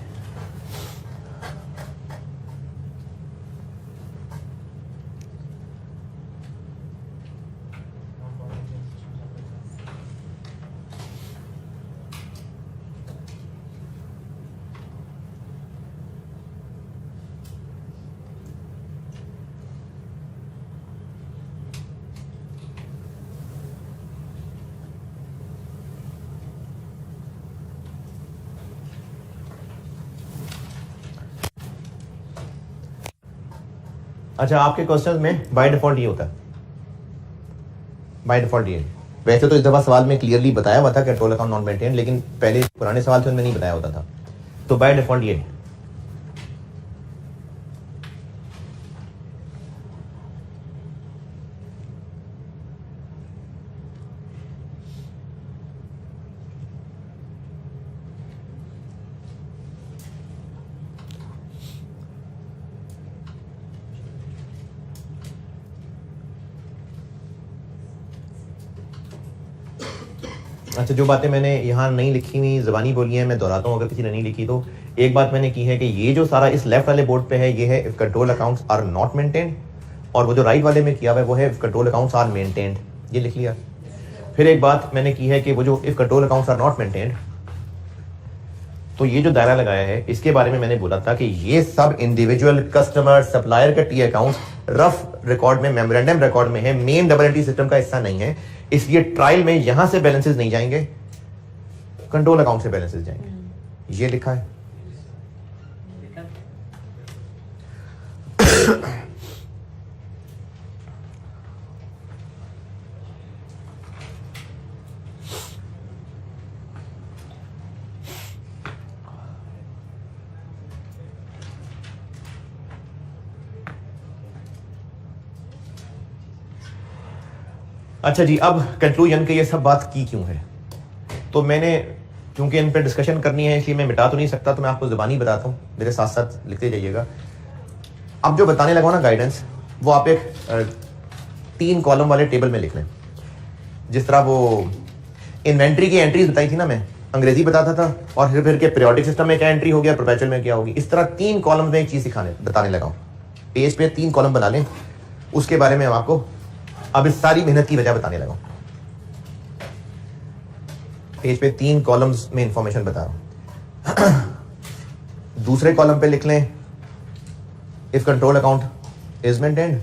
अच्छा, आपके क्वेश्चन में बाय डिफॉल्ट ये होता है, बाय डिफॉल्ट ये। वैसे तो इस दफा सवाल में क्लियरली बताया हुआ था कंट्रोल अकाउंट नॉट मेंटेन, लेकिन पहले पुराने सवाल थे उनमें नहीं बताया होता था। तो बाय डिफॉल्ट ये। अच्छा, जो बातें मैंने यहाँ नहीं लिखी हुई ज़बानी बोली हैं मैं दोहराता हूँ अगर किसी ने नहीं लिखी तो। एक बात मैंने की है कि ये जो सारा इस लेफ्ट वाले बोर्ड पे है ये है if control accounts are not maintained, और वो जो राइट वाले में किया हुआ है वो है if control accounts are maintained, ये लिख लिया। फिर एक बात मैंने की है कि वो जो if control accounts are not maintained, तो ये जो दायरा लगाया है इसके बारे में मैंने बोला था कि ये सब इंडिविजुअल कस्टमर सप्लायर का टी अकाउंट्स रफ रिकॉर्ड में मेमोरेंडम रिकॉर्ड में है, मेन डबल एंट्री सिस्टम का हिस्सा नहीं है, इसलिए ट्रायल में यहां से बैलेंसेस नहीं जाएंगे, कंट्रोल अकाउंट से बैलेंसेस जाएंगे, ये लिखा है। अच्छा जी, अब कंक्लूजन के ये सब बात की क्यों है, तो मैंने क्योंकि इन पे डिस्कशन करनी है इसलिए मैं मिटा तो नहीं सकता, तो मैं आपको ज़बानी बताता हूँ, मेरे साथ साथ लिखते जाइएगा। अब जो बताने लगा ना गाइडेंस, वो आप एक 3 कॉलम वाले टेबल में लिख लें। जिस तरह वो इन्वेंट्री की एंट्रीज बताई थी ना, मैं अंग्रेजी बताता था और फिर के पीरियोडिक सिस्टम में क्या एंट्री हो गया, परपेचुअल में क्या होगी, इस तरह 3 कॉलम में एक चीज़ बताने लगा हूँ। पेज पे 3 कॉलम बना लें, उसके बारे में हम आपको अब इस सारी मेहनत की वजह बताने लगा। पेज पे 3 कॉलम्स में इंफॉर्मेशन बता रहा हूं। दूसरे कॉलम पे लिख लें if control account is maintained,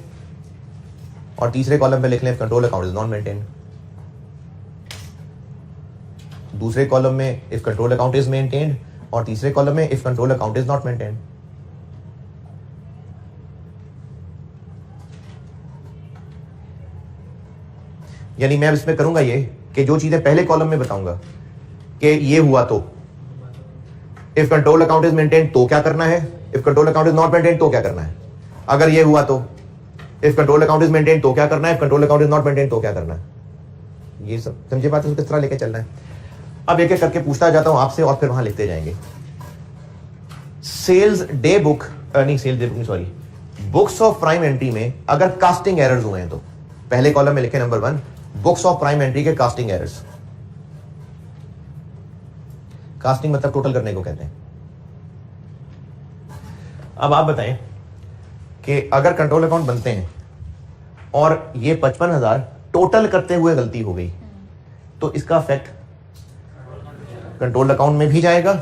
और तीसरे कॉलम पे लिख लें if control account is not maintained. दूसरे कॉलम में if control account is maintained और तीसरे कॉलम में if control account is not maintained. यानी मैं इसमें करूंगा ये कि जो चीजें पहले कॉलम में बताऊंगा कि ये हुआ तो if control account is maintained तो क्या करना है, if control account is not maintained तो क्या करना है, अगर ये हुआ तो if control account is maintained तो क्या करना है, if control account is not maintained तो क्या करना है, ये सब समझे बात है, किस तरह लेके चलना है। अब एक एक करके पूछता जाता हूं आपसे और फिर वहां लिखते जाएंगे। सेल्स डे बुक नहीं, सेल्स डे बुक नहीं, sorry, books of prime entry में अगर कास्टिंग एरर्स हुए हैं तो पहले कॉलम में लिखे number 1 books of prime entry के कास्टिंग एरर्स। कास्टिंग मतलब टोटल करने को कहते हैं। अब आप बताएं कि अगर कंट्रोल अकाउंट बनते हैं और ये 55,000 टोटल करते हुए गलती हो गई तो इसका इफेक्ट कंट्रोल अकाउंट में भी जाएगा,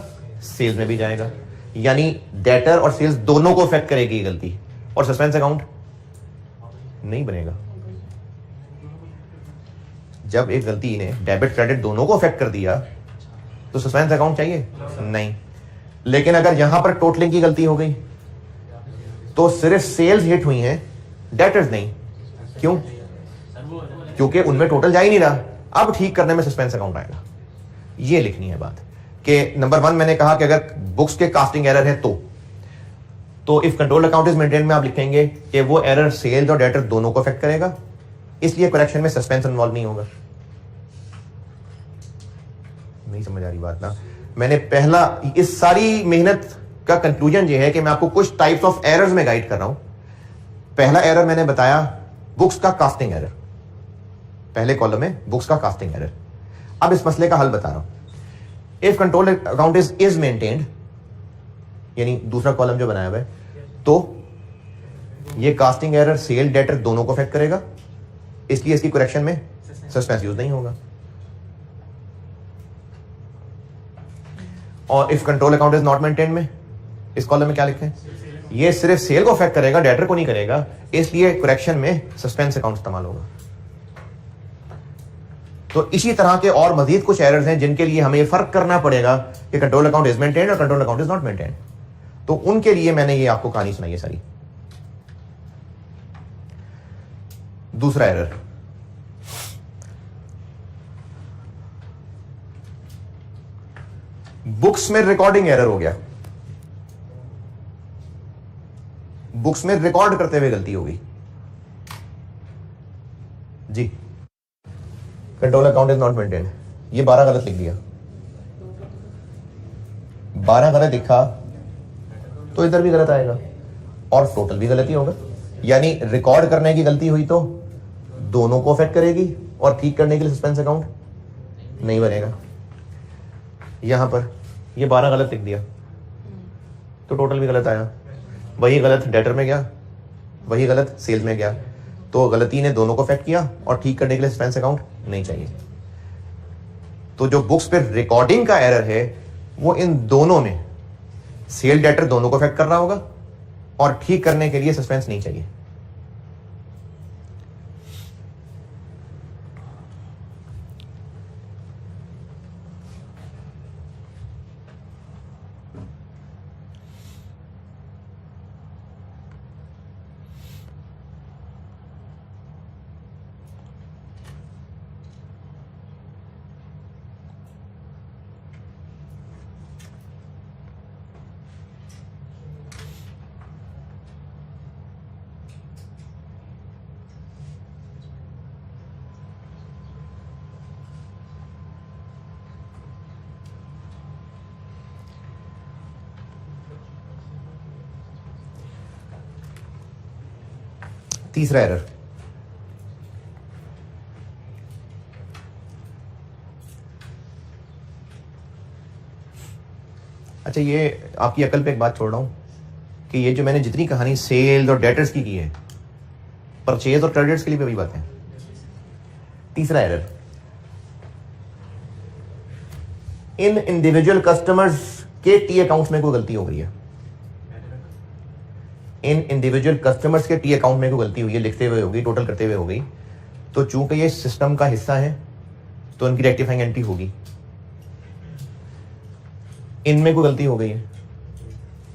सेल्स में भी जाएगा, यानी डेटर और सेल्स दोनों को इफेक्ट करेगी ये गलती, और सस्पेंस अकाउंट नहीं बनेगा। जब एक गलती ने डेबिट क्रेडिट दोनों को अफेक्ट कर दिया तो सस्पेंस अकाउंट चाहिए नहीं। लेकिन अगर यहां पर टोटलिंग की गलती हो गई तो सिर्फ सेल्स हिट हुई हैं, डेटर्स नहीं। क्यों? क्योंकि उनमें टोटल जा ही नहीं रहा। अब ठीक करने में सस्पेंस अकाउंट आएगा। ये लिखनी है बात कि नंबर 1 मैंने कहा कि अगर बुक्स के कास्टिंग एरर है तो if control account is maintain में आप लिखेंगे कि वो एरर सेल्स और डेटर दोनों को अफेक्ट करेगा, इसलिए करेक्शन में सस्पेंस इन्वॉल्व नहीं होगा। नहीं समझ आ रही बात ना? मैंने पहला इस सारी मेहनत का कंक्लूजन ये है कि मैं आपको कुछ टाइप्स ऑफ एरर्स में गाइड कर रहा हूं। पहला एरर मैंने बताया बुक्स का कास्टिंग एरर, पहले कॉलम में बुक्स का कास्टिंग एरर। अब इस मसले का हल बता रहा हूं। If control account is maintained, यानी दूसरा कॉलम जो बनाया हुआ है, तो ये कास्टिंग एरर सेल डेटर दोनों को अफेक्ट करेगा, इसलिए इसकी करेक्शन में सस्पेंस यूज नहीं होगा। और if control account is not maintain में इस कॉलम में क्या लिखते हैं, ये सिर्फ सेल को अफेक्ट करेगा, डेटर को नहीं करेगा, इसलिए करेक्शन में सस्पेंस अकाउंट इस्तेमाल होगा। तो इसी तरह के और मजीद कुछ एरर्स हैं जिनके लिए हमें फर्क करना पड़ेगा कि कंट्रोल अकाउंट इज मेंटेन और control account is not maintain. तो उनके लिए मैंने ये आपको कहानी सुनाई है सारी। दूसरा एरर, बुक्स में रिकॉर्डिंग एरर हो गया, बुक्स में रिकॉर्ड करते हुए गलती हो गई जी। Control account is not maintained, ये 12 गलत लिख दिया, 12 गलत लिखा तो इधर भी गलत आएगा और टोटल भी गलती होगा। यानी रिकॉर्ड करने की गलती हुई तो दोनों को अफेक्ट करेगी और ठीक करने के लिए सस्पेंस अकाउंट नहीं बनेगा। यहां पर ये 12 गलत लिख दिया तो टोटल भी गलत आया, वही गलत डेटर में गया, वही गलत सेल्स में गया, तो गलती ने दोनों को अफेक्ट किया और ठीक करने के लिए सस्पेंस अकाउंट नहीं चाहिए। तो जो बुक्स पे रिकॉर्डिंग का एरर है वो इन दोनों में, सेल डेटर दोनों को अफेक्ट कर रहा होगा और ठीक करने के लिए सस्पेंस नहीं चाहिए। तीसरा एरर, अच्छा ये आपकी अकल पे एक बात छोड़ रहा हूं कि ये जो मैंने जितनी कहानी सेल्स और डेटर्स की है, परचेज और क्रेडिट्स के लिए भी वही बात है। तीसरा एरर, इन इंडिविजुअल कस्टमर्स के टी अकाउंट्स में कोई गलती हो गई है, इन इंडिविजुअल कस्टमर्स के टी अकाउंट में कोई गलती हुई है, लिखते हुए होगी, टोटल करते हुए हो गई, तो चूंकि ये सिस्टम का हिस्सा है तो इनकी रेक्टिफाइंग एंट्री होगी। इनमें कोई गलती हो गई है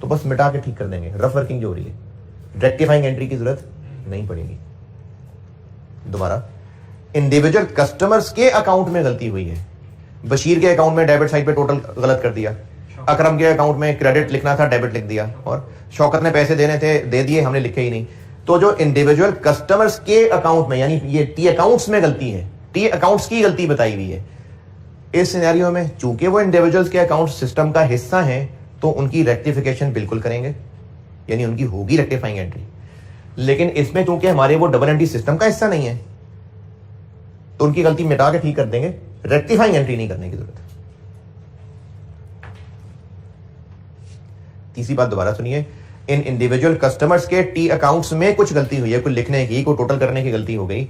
तो बस मिटा के ठीक कर देंगे, रफ वर्किंग जो हो रही है, रेक्टिफाइंग एंट्री की जरूरत नहीं पड़ेगी। दोबारा, इंडिविजुअल कस्टमर्स के अकाउंट में गलती हुई है, बशीर के अकाउंट में डेबिट साइड पे टोटल गलत कर दिया, अकरम के अकाउंट में क्रेडिट लिखना था डेबिट लिख दिया, और शौकत ने पैसे देने थे दे दिए, हमने लिखे ही नहीं। तो जो इंडिविजुअल कस्टमर्स के अकाउंट में, यानी ये टी अकाउंट्स में गलती है, टी अकाउंट्स की गलती बताई हुई है, इस सिनेरियो में चूंकि वो इंडिविजुअल्स के अकाउंट सिस्टम का हिस्सा है तो उनकी रेक्टिफिकेशन बिल्कुल करेंगे, यानी उनकी होगी रेक्टिफाइंग एंट्री। लेकिन इसमें चूंकि हमारे वो डबल एंट्री सिस्टम का हिस्सा नहीं है तो उनकी गलती मिटा के ठीक कर देंगे, रेक्टिफाइंग एंट्री नहीं करने की जरूरत है। तीसरी बात दोबारा सुनिए, इन इंडिविजुअल कस्टमर्स के टी अकाउंट्स में कुछ गलती हुई है, कुछ लिखने की, कोई टोटल करने की गलती हो गई,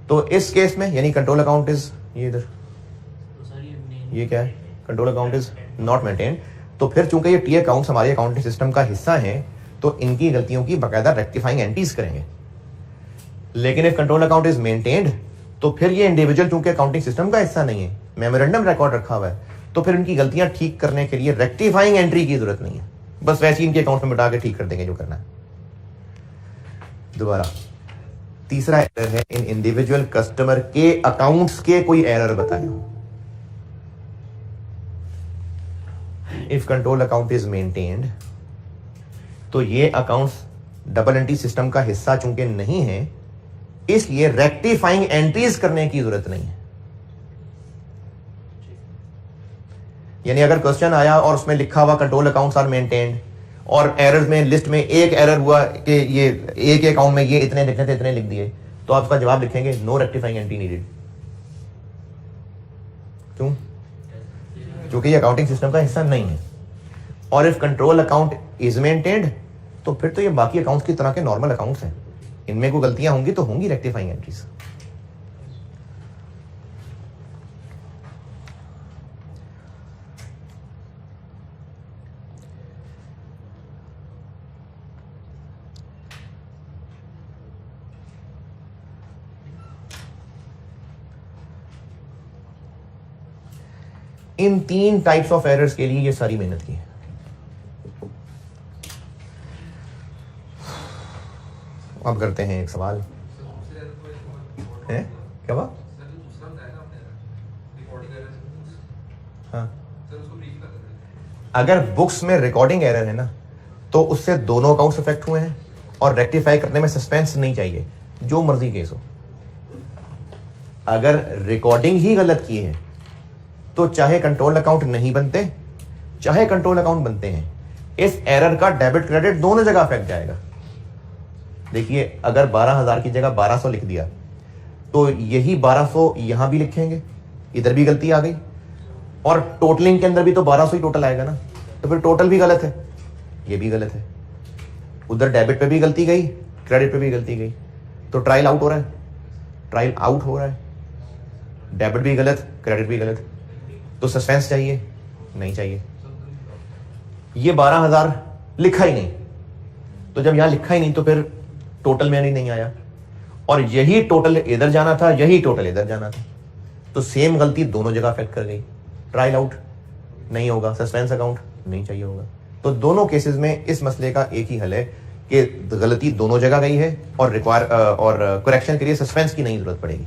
तो इस केस में यानी कंट्रोल अकाउंट इज ये इधर, ये क्या है, control account is not maintain, तो फिर चूंकि ये टी अकाउंट्स हमारे अकाउंटिंग सिस्टम का हिस्सा है तो इनकी गलतियों की बाकायदा रेक्टिफाइंग एंट्रीज करेंगे। लेकिन if control account is maintained तो फिर ये इंडिविजुअल चूंकि अकाउंटिंग सिस्टम का हिस्सा नहीं है, मेमोरेंडम रिकॉर्ड रखा हुआ है, तो फिर इनकी गलतियां ठीक करने के लिए रेक्टिफाइंग एंट्री की जरूरत नहीं है, बस वैसे ही इनके अकाउंट में मिटा के ठीक कर देंगे जो करना है। दोबारा, तीसरा एरर है, इन इंडिविजुअल कस्टमर के अकाउंट्स के कोई एरर बताए हो। If control account is maintained तो ये अकाउंट्स डबल एंट्री सिस्टम का हिस्सा चूंकि नहीं है, इसलिए रेक्टिफाइंग एंट्रीज करने की जरूरत नहीं है। यानी अगर क्वेश्चन आया और उसमें लिखा हुआ कंट्रोल अकाउंट्स आर मेंटेन्ड और एरर्स में लिस्ट में एक एरर हुआ कि ये एक अकाउंट में ये इतने लिखने थे, इतने लिख दिए, तो आप उसका जवाब लिखेंगे नो रेक्टिफाइंग एंट्री नीडेड। क्यों? क्योंकि ये अकाउंटिंग सिस्टम का हिस्सा नहीं है। और if control account is maintained तो फिर तो ये बाकी अकाउंट्स की तरह के नॉर्मल अकाउंट्स हैं, इनमें कोई गलतियां होंगी तो होंगी rectifying entries. In 3 types of errors के लिए ये सारी मेहनत की है। अब करते हैं एक सवाल। क्या हुआ? हाँ, अगर बुक्स में रिकॉर्डिंग एरर है ना तो उससे दोनों अकाउंट्स अफेक्ट हुए हैं और रेक्टिफाई करने में सस्पेंस नहीं चाहिए, जो मर्जी केस हो। अगर रिकॉर्डिंग ही गलत की है तो चाहे कंट्रोल अकाउंट नहीं बनते चाहे कंट्रोल अकाउंट बनते हैं, इस एरर का डेबिट क्रेडिट दोनों जगह अफेक्ट जाएगा। देखिए, अगर 12,000 की जगह 1200 लिख दिया तो यही 1200 यहां भी लिखेंगे, इधर भी गलती आ गई, और टोटलिंग के अंदर भी तो 1200 ही टोटल आएगा ना, तो फिर टोटल भी गलत है, ये भी गलत है। उधर डेबिट पे भी गलती गई, क्रेडिट पे भी गलती गई, तो ट्रायल आउट हो रहा है, ट्रायल आउट हो रहा है। डेबिट भी गलत, क्रेडिट भी गलत, तो सस्पेंस चाहिए? नहीं चाहिए। ये 12,000 लिखा ही नहीं, तो जब यहां लिखा ही नहीं तो फिर टोटल में नहीं आया, और यही टोटल इधर जाना था, यही टोटल इधर जाना था, तो सेम गलती दोनों जगह अफेक्ट कर गई। ट्रायल आउट नहीं होगा, सस्पेंस अकाउंट नहीं चाहिए होगा। तो दोनों केसेस में इस मसले का एक ही हल है कि गलती दोनों जगह गई है और करेक्शन के लिए सस्पेंस की नहीं जरूरत पड़ेगी।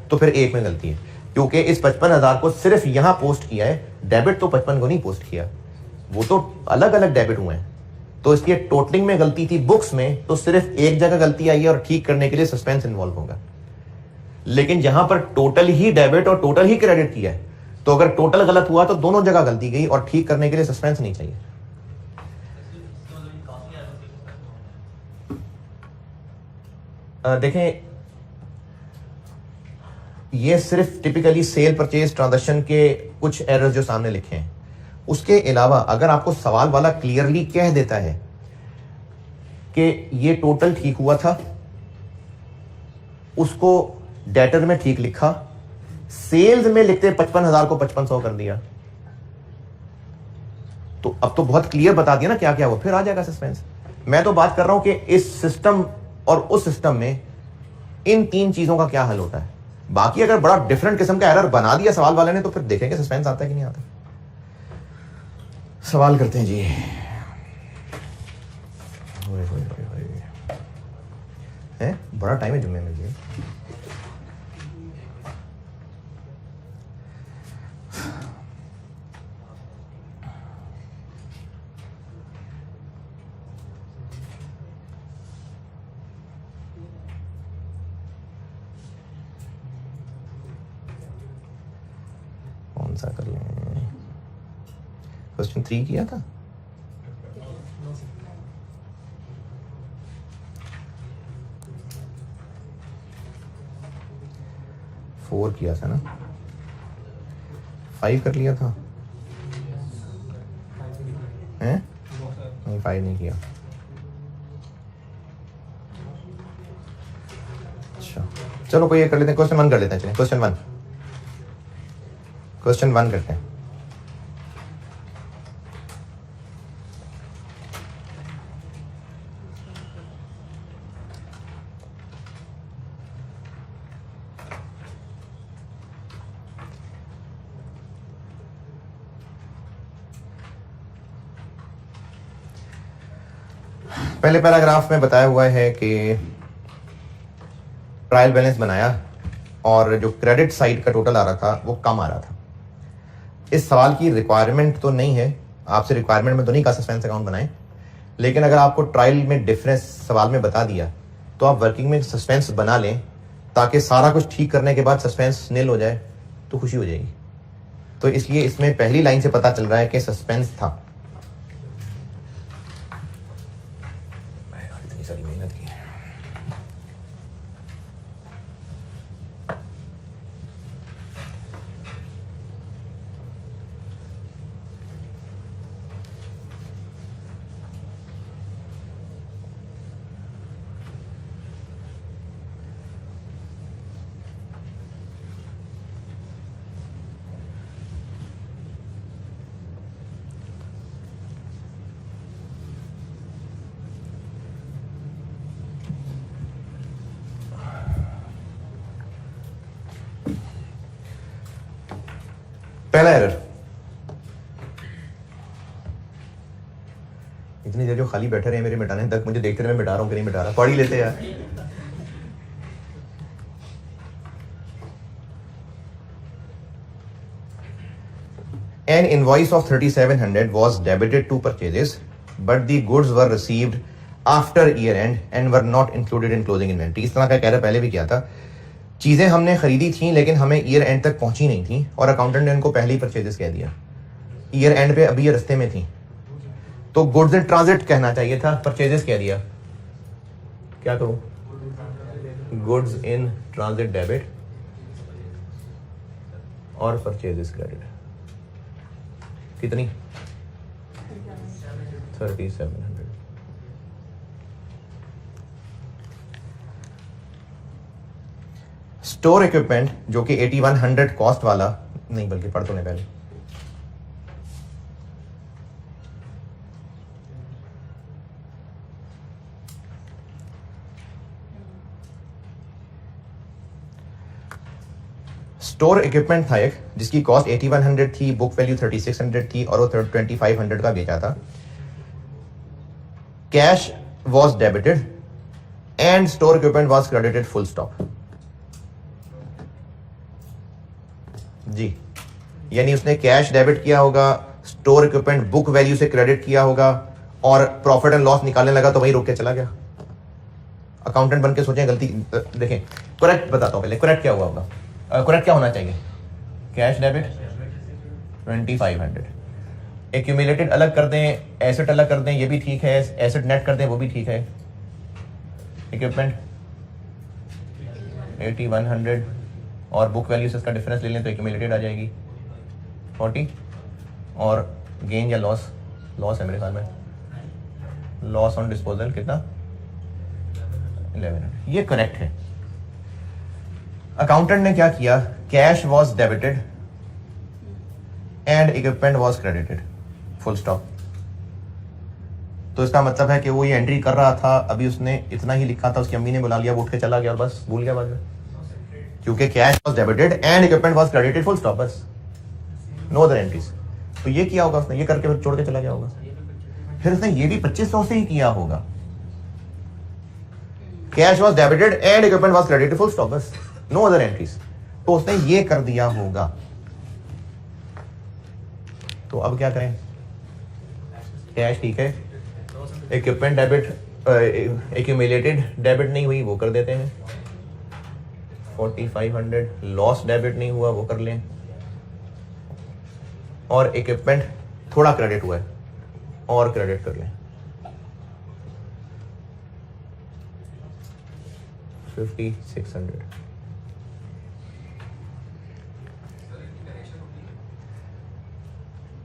तो फिर एक में गलती है, क्योंकि इस 55,000 को सिर्फ यहां पोस्ट किया है, डेबिट तो 55 को नहीं पोस्ट किया, वो तो अलग अलग डेबिट हुए हैं। तो इसकी टोटलिंग में गलती थी, बुक्स में तो सिर्फ एक जगह गलती आई है और ठीक करने के लिए सस्पेंस इन्वॉल्व होगा। लेकिन जहां पर टोटल ही डेबिट और टोटल ही क्रेडिट किया है, तो अगर टोटल गलत हुआ तो दोनों जगह गलती गई और ठीक करने के लिए सस्पेंस नहीं चाहिए। देखें, ये सिर्फ टिपिकली सेल परचेज ट्रांजैक्शन के कुछ एरर्स जो सामने लिखे हैं। उसके अलावा अगर आपको सवाल वाला क्लियरली कह देता है कि ये टोटल ठीक हुआ था, उसको डेटर में ठीक लिखा, सेल्स में लिखते 55,000 को 5500 कर दिया, तो अब तो बहुत क्लियर बता दिया ना क्या क्या हुआ, फिर आ जाएगा सस्पेंस। मैं तो बात कर रहा हूं कि इस सिस्टम और उस सिस्टम में इन तीन चीजों का क्या हल होता है। बाकी अगर बड़ा डिफरेंट किस्म का एरर बना दिया सवाल वाले ने, तो फिर देखेंगे सस्पेंस आता है कि नहीं आता। सवाल करते हैं जी। है बड़ा टाइम है जुम्मे में जी। कौन सा कर लें? क्वेश्चन 3 किया था। फोर किया था ना, 5 कर लिया था, हैं? नहीं, 5 नहीं किया। अच्छा चलो कोई एक कर लेते हैं, क्वेश्चन 1 कर लेते हैं। चलिए क्वेश्चन 1 करते हैं। पहले पैराग्राफ में बताया हुआ है कि ट्रायल बैलेंस बनाया और जो क्रेडिट साइड का टोटल आ रहा था वो कम आ रहा था। इस सवाल की रिक्वायरमेंट तो नहीं है, आपसे रिक्वायरमेंट में तो नहीं कहा सस्पेंस अकाउंट बनाएं, लेकिन अगर आपको ट्रायल में डिफरेंस सवाल में बता दिया तो आप वर्किंग में सस्पेंस बना लें, ताकि सारा कुछ ठीक करने के बाद सस्पेंस निल हो जाए तो खुशी हो जाएगी। तो इसलिए इसमें पहली लाइन से पता चल रहा है कि सस्पेंस था। इतनी सारी मेहनत की। पहला एरर, इतनी देर जो खाली बैठे रहे मेरे मिटाने तक, मुझे देखते रहे मैं मिटा रहा हूँ कि नहीं मिटा रहा। पढ़ ही लेते यार। An invoice of 3700 was debited to purchases, but the goods were received after year end and were not included in closing inventory। इस तरह का कह रहा पहले भी किया था, चीज़ें हमने खरीदी थी लेकिन हमें ईयर एंड तक पहुंची नहीं थी और अकाउंटेंट ने इनको पहले ही परचेजेस कह दिया, ईयर एंड पे अभी ये रस्ते में थी, तो गुड्स इन ट्रांजिट कहना चाहिए था, परचेजेस कह दिया। क्या करूं? गुड्स इन ट्रांजिट डेबिट और परचेजेस क्रेडिट। कितनी? 3700। स्टोर इक्विपमेंट जो कि 8100 कॉस्ट वाला नहीं, बल्कि पढ़ तो नहीं पहले। स्टोर इक्विपमेंट था एक जिसकी कॉस्ट 8100 थी, बुक वैल्यू 3600 थी और वो 2500 का बेचा था। Cash was debited and store equipment was credited full stop. जी, यानी उसने कैश डेबिट किया होगा, स्टोर इक्विपमेंट बुक वैल्यू से क्रेडिट किया होगा और प्रॉफिट एंड लॉस निकालने लगा तो वहीं रुक के चला गया। अकाउंटेंट बन के सोचें गलती, देखें करेक्ट बताता हूं पहले, करेक्ट क्या हुआ होगा, करेक्ट क्या होना चाहिए? कैश डेबिट 2500, एक्यूमुलेटेड अलग कर दें, एसेट अलग कर दें, ये भी ठीक है, एसेट नेट कर दें वो भी ठीक है। इक्विपमेंट 8100 और बुक वैल्यू से इसका डिफरेंस ले लें तो एक्यूमुलेटेड आ जाएगी 40, और गेन या लॉस, लॉस है मेरे ख्याल में, लॉस ऑन डिस्पोजल कितना? 1100। ये करेक्ट है। अकाउंटेंट ने क्या किया? Cash was debited and equipment was credited, full stop. तो इसका मतलब है कि वो ये एंट्री कर रहा था, अभी उसने इतना ही लिखा था, उसकी अम्मी ने बुला लिया, वो उठ के चला गया और बस भूल गया बाद में, क्योंकि cash was debited and equipment was credited, full stop, बस नो अदर एंट्रीज। तो ये किया होगा उसने, ये करके फिर छोड़ के चला गया होगा। फिर उसने ये भी 2500 से ही किया होगा, cash was debited and equipment was credited, full stop, बस नो अदर एंट्रीज। तो उसने ये कर दिया होगा। तो अब क्या करें? कैश ठीक है, इक्विपमेंट डेबिट, एक्यूमुलेटेड डेबिट नहीं हुई वो कर देते हैं 4500, लॉस डेबिट नहीं हुआ वो कर लें, और इक्विपमेंट थोड़ा क्रेडिट हुआ है और क्रेडिट कर लें 5600।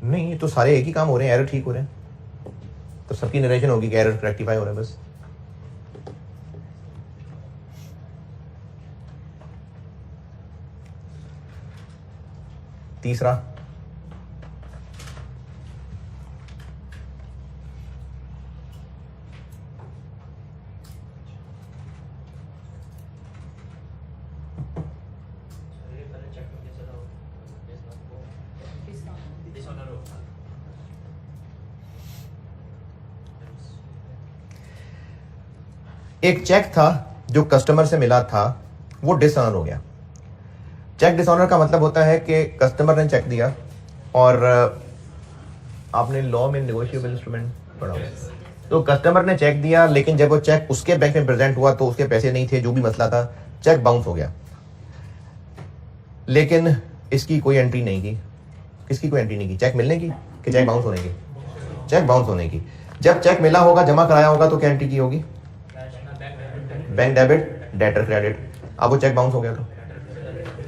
नहीं, ये तो सारे एक ही काम हो रहे हैं, एरर ठीक हो रहे हैं, तो सबकी नरेशन होगी कि एरर रेक्टिफाई हो रहा है बस। तीसरा, एक चेक था जो कस्टमर से मिला था, वो डिसऑनर हो गया। चेक डिसऑनर का मतलब होता है कि कस्टमर ने चेक दिया और आपने लॉ में नेगोशिएबल इंस्ट्रूमेंट पढ़ा हो, तो कस्टमर ने चेक दिया लेकिन जब वो चेक उसके बैंक में प्रेजेंट हुआ तो उसके पैसे नहीं थे, जो भी मसला था, चेक बाउंस हो गया। लेकिन इसकी कोई एंट्री नहीं की, किसकी कोई एंट्री नहीं की? चेक मिलने की कि चेक बाउंस होने की? चेक बाउंस होने की। जब चेक मिला होगा, जमा कराया होगा, तो क्या एंट्री की होगी? Bank debit, debtor credit. अब वो चेक बाउंस हो गया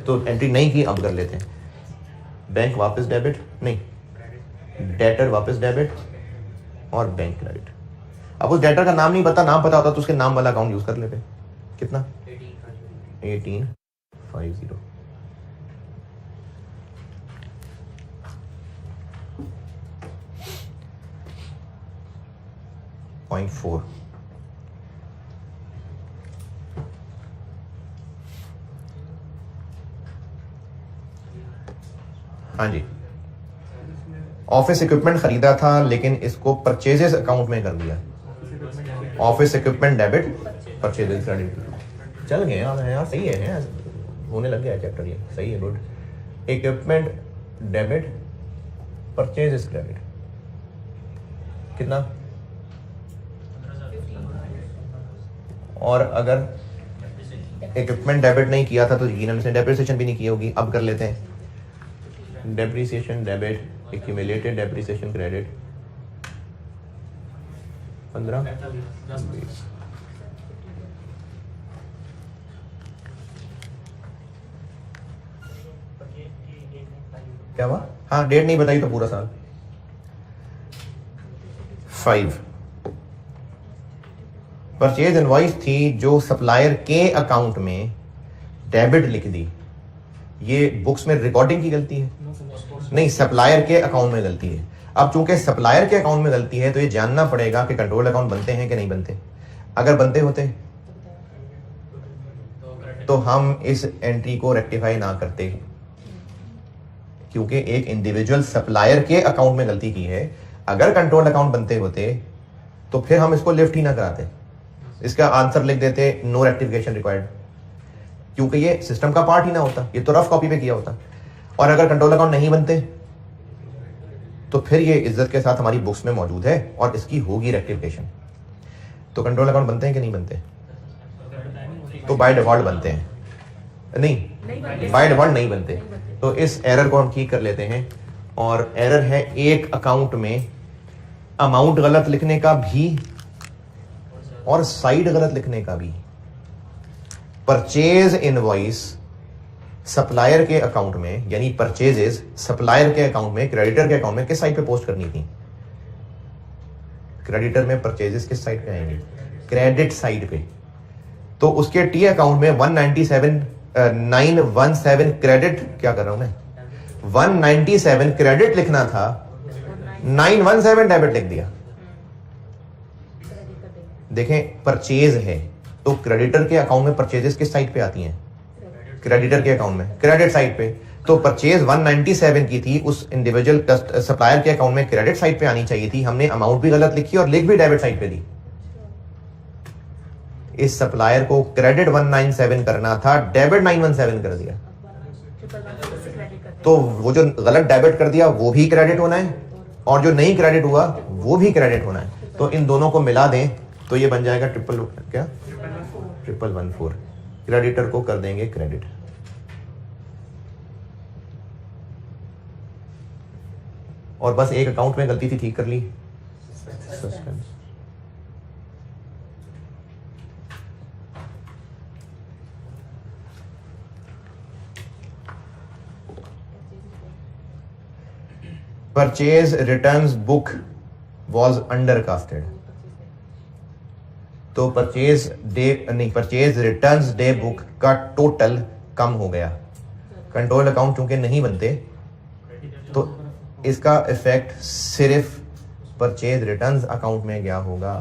तो एंट्री नहीं की, अब कर लेते हैं। बैंक वापस डेबिट, नहीं, डेटर वापस डेबिट और बैंक क्रेडिट। अब उस डेटर का नाम नहीं पता, नाम पता होता तो उसके नाम वाला अकाउंट यूज कर लेते। कितना? 1850। .4। हाँ जी, ऑफिस इक्विपमेंट खरीदा था लेकिन इसको परचेजेस अकाउंट में कर दिया। Office equipment debit, purchases credit. चल गए यार, सही है, होने लग गया चैप्टर, ये सही है, good. Equipment debit, purchases credit, कितना? और अगर इक्विपमेंट डेबिट नहीं किया था तो यकीनन इसने डेप्रिसिएशन भी नहीं की होगी। अब कर लेते हैं, depreciation debit, accumulated depreciation credit 15, 20। क्या हुआ? हाँ, डेट नहीं बताई तो पूरा साल। 5 परचेज इनवॉइस थी जो सप्लायर के अकाउंट में डेबिट लिख दी। ये बुक्स में रिकॉर्डिंग की गलती है? नहीं, सप्लायर के अकाउंट में गलती है। अब चूंकि सप्लायर के अकाउंट में गलती है तो ये जानना पड़ेगा कि कंट्रोल अकाउंट बनते हैं कि नहीं बनते। अगर बनते होते तो हम इस एंट्री को रेक्टिफाई ना करते, क्योंकि एक इंडिविजुअल सप्लायर के अकाउंट में गलती की है। अगर कंट्रोल अकाउंट बनते होते तो फिर हम इसको लिफ्ट ही ना कराते, इसका आंसर लिख देते नो रेक्टिफिकेशन रिक्वायर्ड, क्योंकि ये सिस्टम का पार्ट ही ना होता, ये तो रफ कॉपी पे किया होता। और अगर कंट्रोल अकाउंट नहीं बनते तो फिर ये इज्जत के साथ हमारी बुक्स में मौजूद है और इसकी होगी रेक्टिफिकेशन। तो कंट्रोल अकाउंट बनते हैं कि नहीं बनते? तो बाय डिफॉल्ट बनते हैं, नहीं बाय डिफॉल्ट नहीं बनते। तो इस एरर को हम ठीक कर लेते हैं। और एरर है एक अकाउंट में अमाउंट गलत लिखने का भी और साइड गलत लिखने का भी। परचेज इनवॉइस सप्लायर के अकाउंट में, यानी परचेजेस सप्लायर के अकाउंट में, क्रेडिटर के अकाउंट में किस साइड पे पोस्ट करनी थी? क्रेडिटर में परचेजेस किस साइड पे आएंगे? क्रेडिट साइड पे। तो उसके टी अकाउंट में 917 क्रेडिट, क्या कर रहा हूं मैं, 197 क्रेडिट लिखना था, 917 डेबिट लिख दिया। देखें, परचेज है तो क्रेडिटर के अकाउंट में परचेजेस किस साइड पे आती हैं? क्रेडिटर के अकाउंट में, क्रेडिट साइड पे। तो परचेज 197 की थी, उस इंडिविजुअल सप्लायर के अकाउंट में क्रेडिट साइड पे आनी चाहिए थी। हमने अमाउंट भी गलत लिखी और लिख भी डेबिट साइड पे दी। इस सप्लायर को क्रेडिट 197 करना था, डेबिट 917 कर दिया। तो वो जो गलत डेबिट कर दिया वो भी क्रेडिट होना है और जो नहीं क्रेडिट हुआ वो भी क्रेडिट होना है। तो इन दोनों को मिला दें तो ये बन जाएगा 1114। क्रेडिटर को कर देंगे क्रेडिट। और बस एक अकाउंट में गलती थी, ठीक कर ली। Suspense. Purchase returns book was undercasted. तो परचेज रिटर्न्स डे बुक का टोटल कम हो गया। कंट्रोल अकाउंट चूंकि नहीं बनते तो इसका इफेक्ट सिर्फ परचेज रिटर्न्स अकाउंट में गया होगा।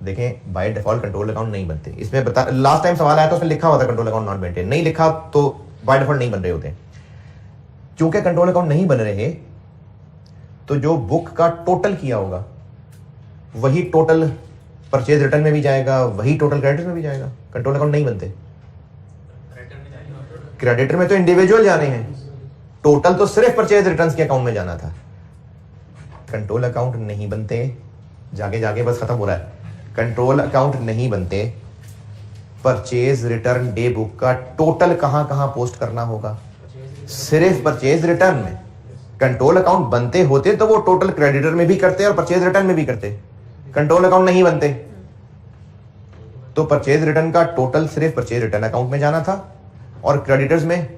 देखें, बाय डिफॉल्ट कंट्रोल अकाउंट नहीं बनते। इसमें लास्ट टाइम सवाल आया था, उसमें लिखा हुआ था कंट्रोल अकाउंट नॉट मेंटेन, नहीं लिखा तो बाय डिफॉल्ट नहीं बन रहे होते। चूंकि कंट्रोल अकाउंट नहीं बन रहे तो जो बुक का टोटल किया होगा वही टोटल परचेज रिटर्न में भी जाएगा, वही टोटल क्रेडिटर में भी जाएगा। कंट्रोल अकाउंट नहीं बनते। क्रेडिटर में तो इंडिविजुअल जाने हैं, टोटल तो सिर्फ परचेज रिटर्न्स के अकाउंट में जाना था। कंट्रोल अकाउंट नहीं बनते, जाके जाके बस खत्म हो रहा है। कंट्रोल अकाउंट नहीं बनते, परचेज रिटर्न डे बुक का टोटल कहां कहां पोस्ट करना होगा? सिर्फ परचेज रिटर्न में। कंट्रोल अकाउंट बनते होते तो वो टोटल क्रेडिटर में भी करते और परचेज रिटर्न में भी करते। कंट्रोल अकाउंट नहीं बनते तो परचेज रिटर्न का टोटल सिर्फ परचेज रिटर्न अकाउंट में जाना था और क्रेडिटर्स में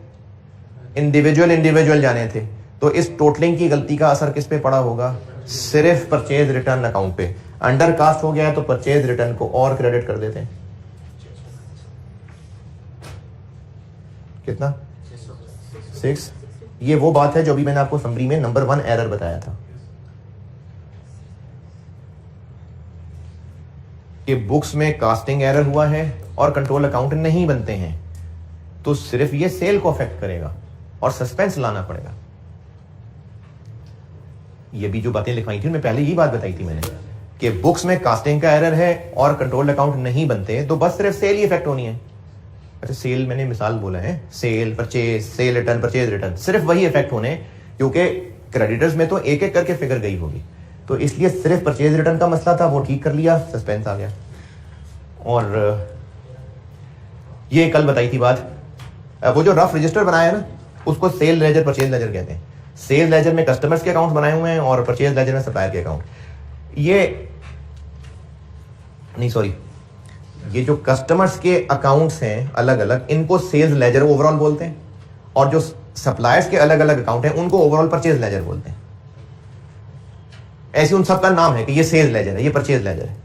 इंडिविजुअल जाने थे। तो इस टोटलिंग की गलती का असर किस पे पड़ा होगा? सिर्फ परचेज रिटर्न अकाउंट पे। अंडर कास्ट हो गया तो परचेज रिटर्न को और क्रेडिट कर देते हैं। कितना? 6। ये वो बात है जो अभी मैंने आपको समरी में नंबर 1 एरर बताया था कि बुक्स में कास्टिंग एरर हुआ है और कंट्रोल अकाउंट नहीं बनते हैं, तो सिर्फ ये सेल को अफेक्ट करेगा और सस्पेंस लाना पड़ेगा। ये भी जो बातें लिखवाई थी उनमें पहले यही बात बताई थी मैंने कि बुक्स में कास्टिंग का एरर है और कंट्रोल अकाउंट नहीं बनते तो बस सिर्फ सेल ही इफेक्ट होनी है। अच्छा सेल मैंने मिसाल बोला है, cell purchase, cell return, purchase return, सिर्फ वही इफेक्ट होने, क्योंकि क्रेडिटर्स में तो एक एक करके फिगर गई होगी, तो इसलिए सिर्फ परचेज रिटर्न का मसला था, वो ठीक कर लिया, सस्पेंस आ गया। और ये कल बताई थी बात, वो जो रफ रजिस्टर बनाया है ना उसको सेल लेजर परचेज लेजर कहते हैं। सेल लेजर में कस्टमर्स के अकाउंट बनाए हुए हैं और परचेज लेजर में सप्लायर के अकाउंट। ये जो कस्टमर्स के अकाउंट्स हैं अलग अलग, इनको सेल्स लेजर ओवरऑल बोलते हैं, और जो सप्लायर्स के अलग अलग अकाउंट हैं उनको ओवरऑल परचेज लेजर बोलते हैं। ऐसे उन सबका नाम है कि ये सेल्स लेजर है, ये परचेज लेजर है।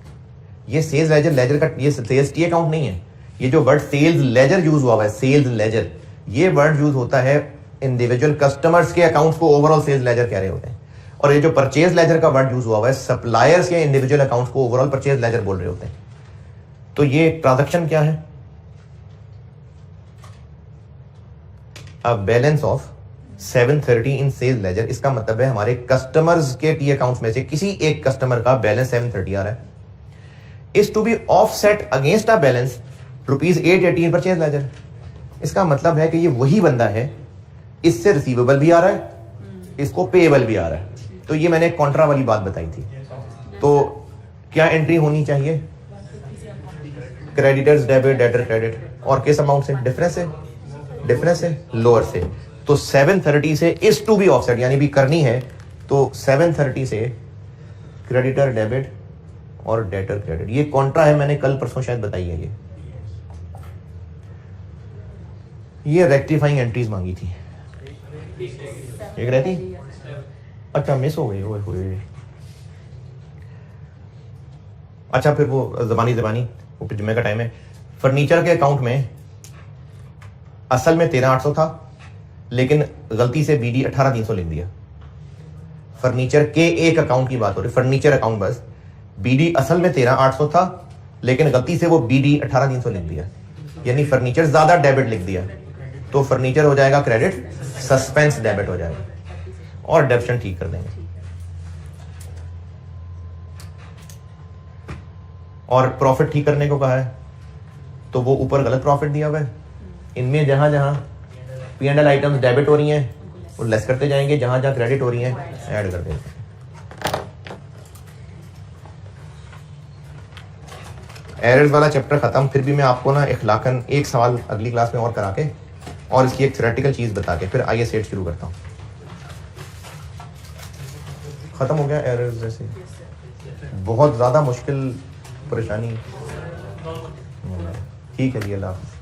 ये सेल्स लेजर का ये सेल्स टी अकाउंट नहीं है। ये जो वर्ड सेल्स लेजर यूज हुआ है, सेल्स लेजर, ये वर्ड यूज होता है इंडिविजुअल कस्टमर्स के अकाउंट्स को ओवरऑल सेल्स लेजर कह रहे होते हैं, और ये जो परचेज लेजर का वर्ड यूज हुआ है सप्लायर्स के इंडिविजुअल अकाउंट्स को ओवरऑल परचेज लेजर बोल रहे होते हैं। तो ये ट्रांजैक्शन क्या है? A balance of 730 in sales ledger, इसका मतलब है हमारे कस्टमर्स के टी अकाउंट्स में से किसी एक कस्टमर का बैलेंस 730 आ रहा है, is to be offset against a balance ₹880 in purchase ledger. इसका मतलब है कि ये वही बंदा है, इससे रिसीवेबल भी आ रहा है, इसको पेएबल भी आ रहा है। तो ये मैंने कॉन्ट्रा वाली बात बताई थी। तो क्या एंट्री होनी चाहिए? क्रेडिटर्स डेबिट, डेटर क्रेडिट, और किस अमाउंट से? डिफरेंस है लोअर से। तो 730 से इज टू बी ऑफसेट यानी भी करनी है, तो 730 से क्रेडिटर डेबिट और डेटर क्रेडिट, ये कॉन्ट्रा है, मैंने कल परसों शायद बताई है। ये रेक्टिफाइंग एंट्रीज मांगी थी, एक रहती, अच्छा मिस हो गई। ओए अच्छा फिर वो जबानी वो जुम्मे का टाइम है। फर्नीचर के अकाउंट में असल में 13,800 था, लेकिन गलती से BD 18,300 लिख दिया। फर्नीचर के एक अकाउंट की बात हो रही, फर्नीचर अकाउंट बस। BD असल में 13,800 था, लेकिन गलती से वो BD 18,300 लिख दिया, यानी फर्नीचर ज्यादा डेबिट लिख दिया। तो फर्नीचर हो जाएगा क्रेडिट, सस्पेंस डेबिट हो जाएगा, और डेप्शन ठीक कर देंगे। और प्रॉफिट ठीक करने को कहा है, तो वो ऊपर गलत प्रॉफिट दिया हुआ है। इनमें जहां जहां P&L आइटम्स डेबिट हो रही हैं वो लेस करते जाएंगे, जहां जहां क्रेडिट हो रही हैं ऐड कर देंगे। एरर्स वाला चैप्टर खत्म। फिर भी मैं आपको ना इखलाकन एक सवाल अगली क्लास में और करा के और इसकी एक थ्योरेटिकल चीज बता के फिर आइए सेट शुरू करता हूँ। खत्म हो गया एरर्स, जैसे बहुत ज्यादा मुश्किल परेशानी। ठीक है जी, अल्लाह हाफ़िज़।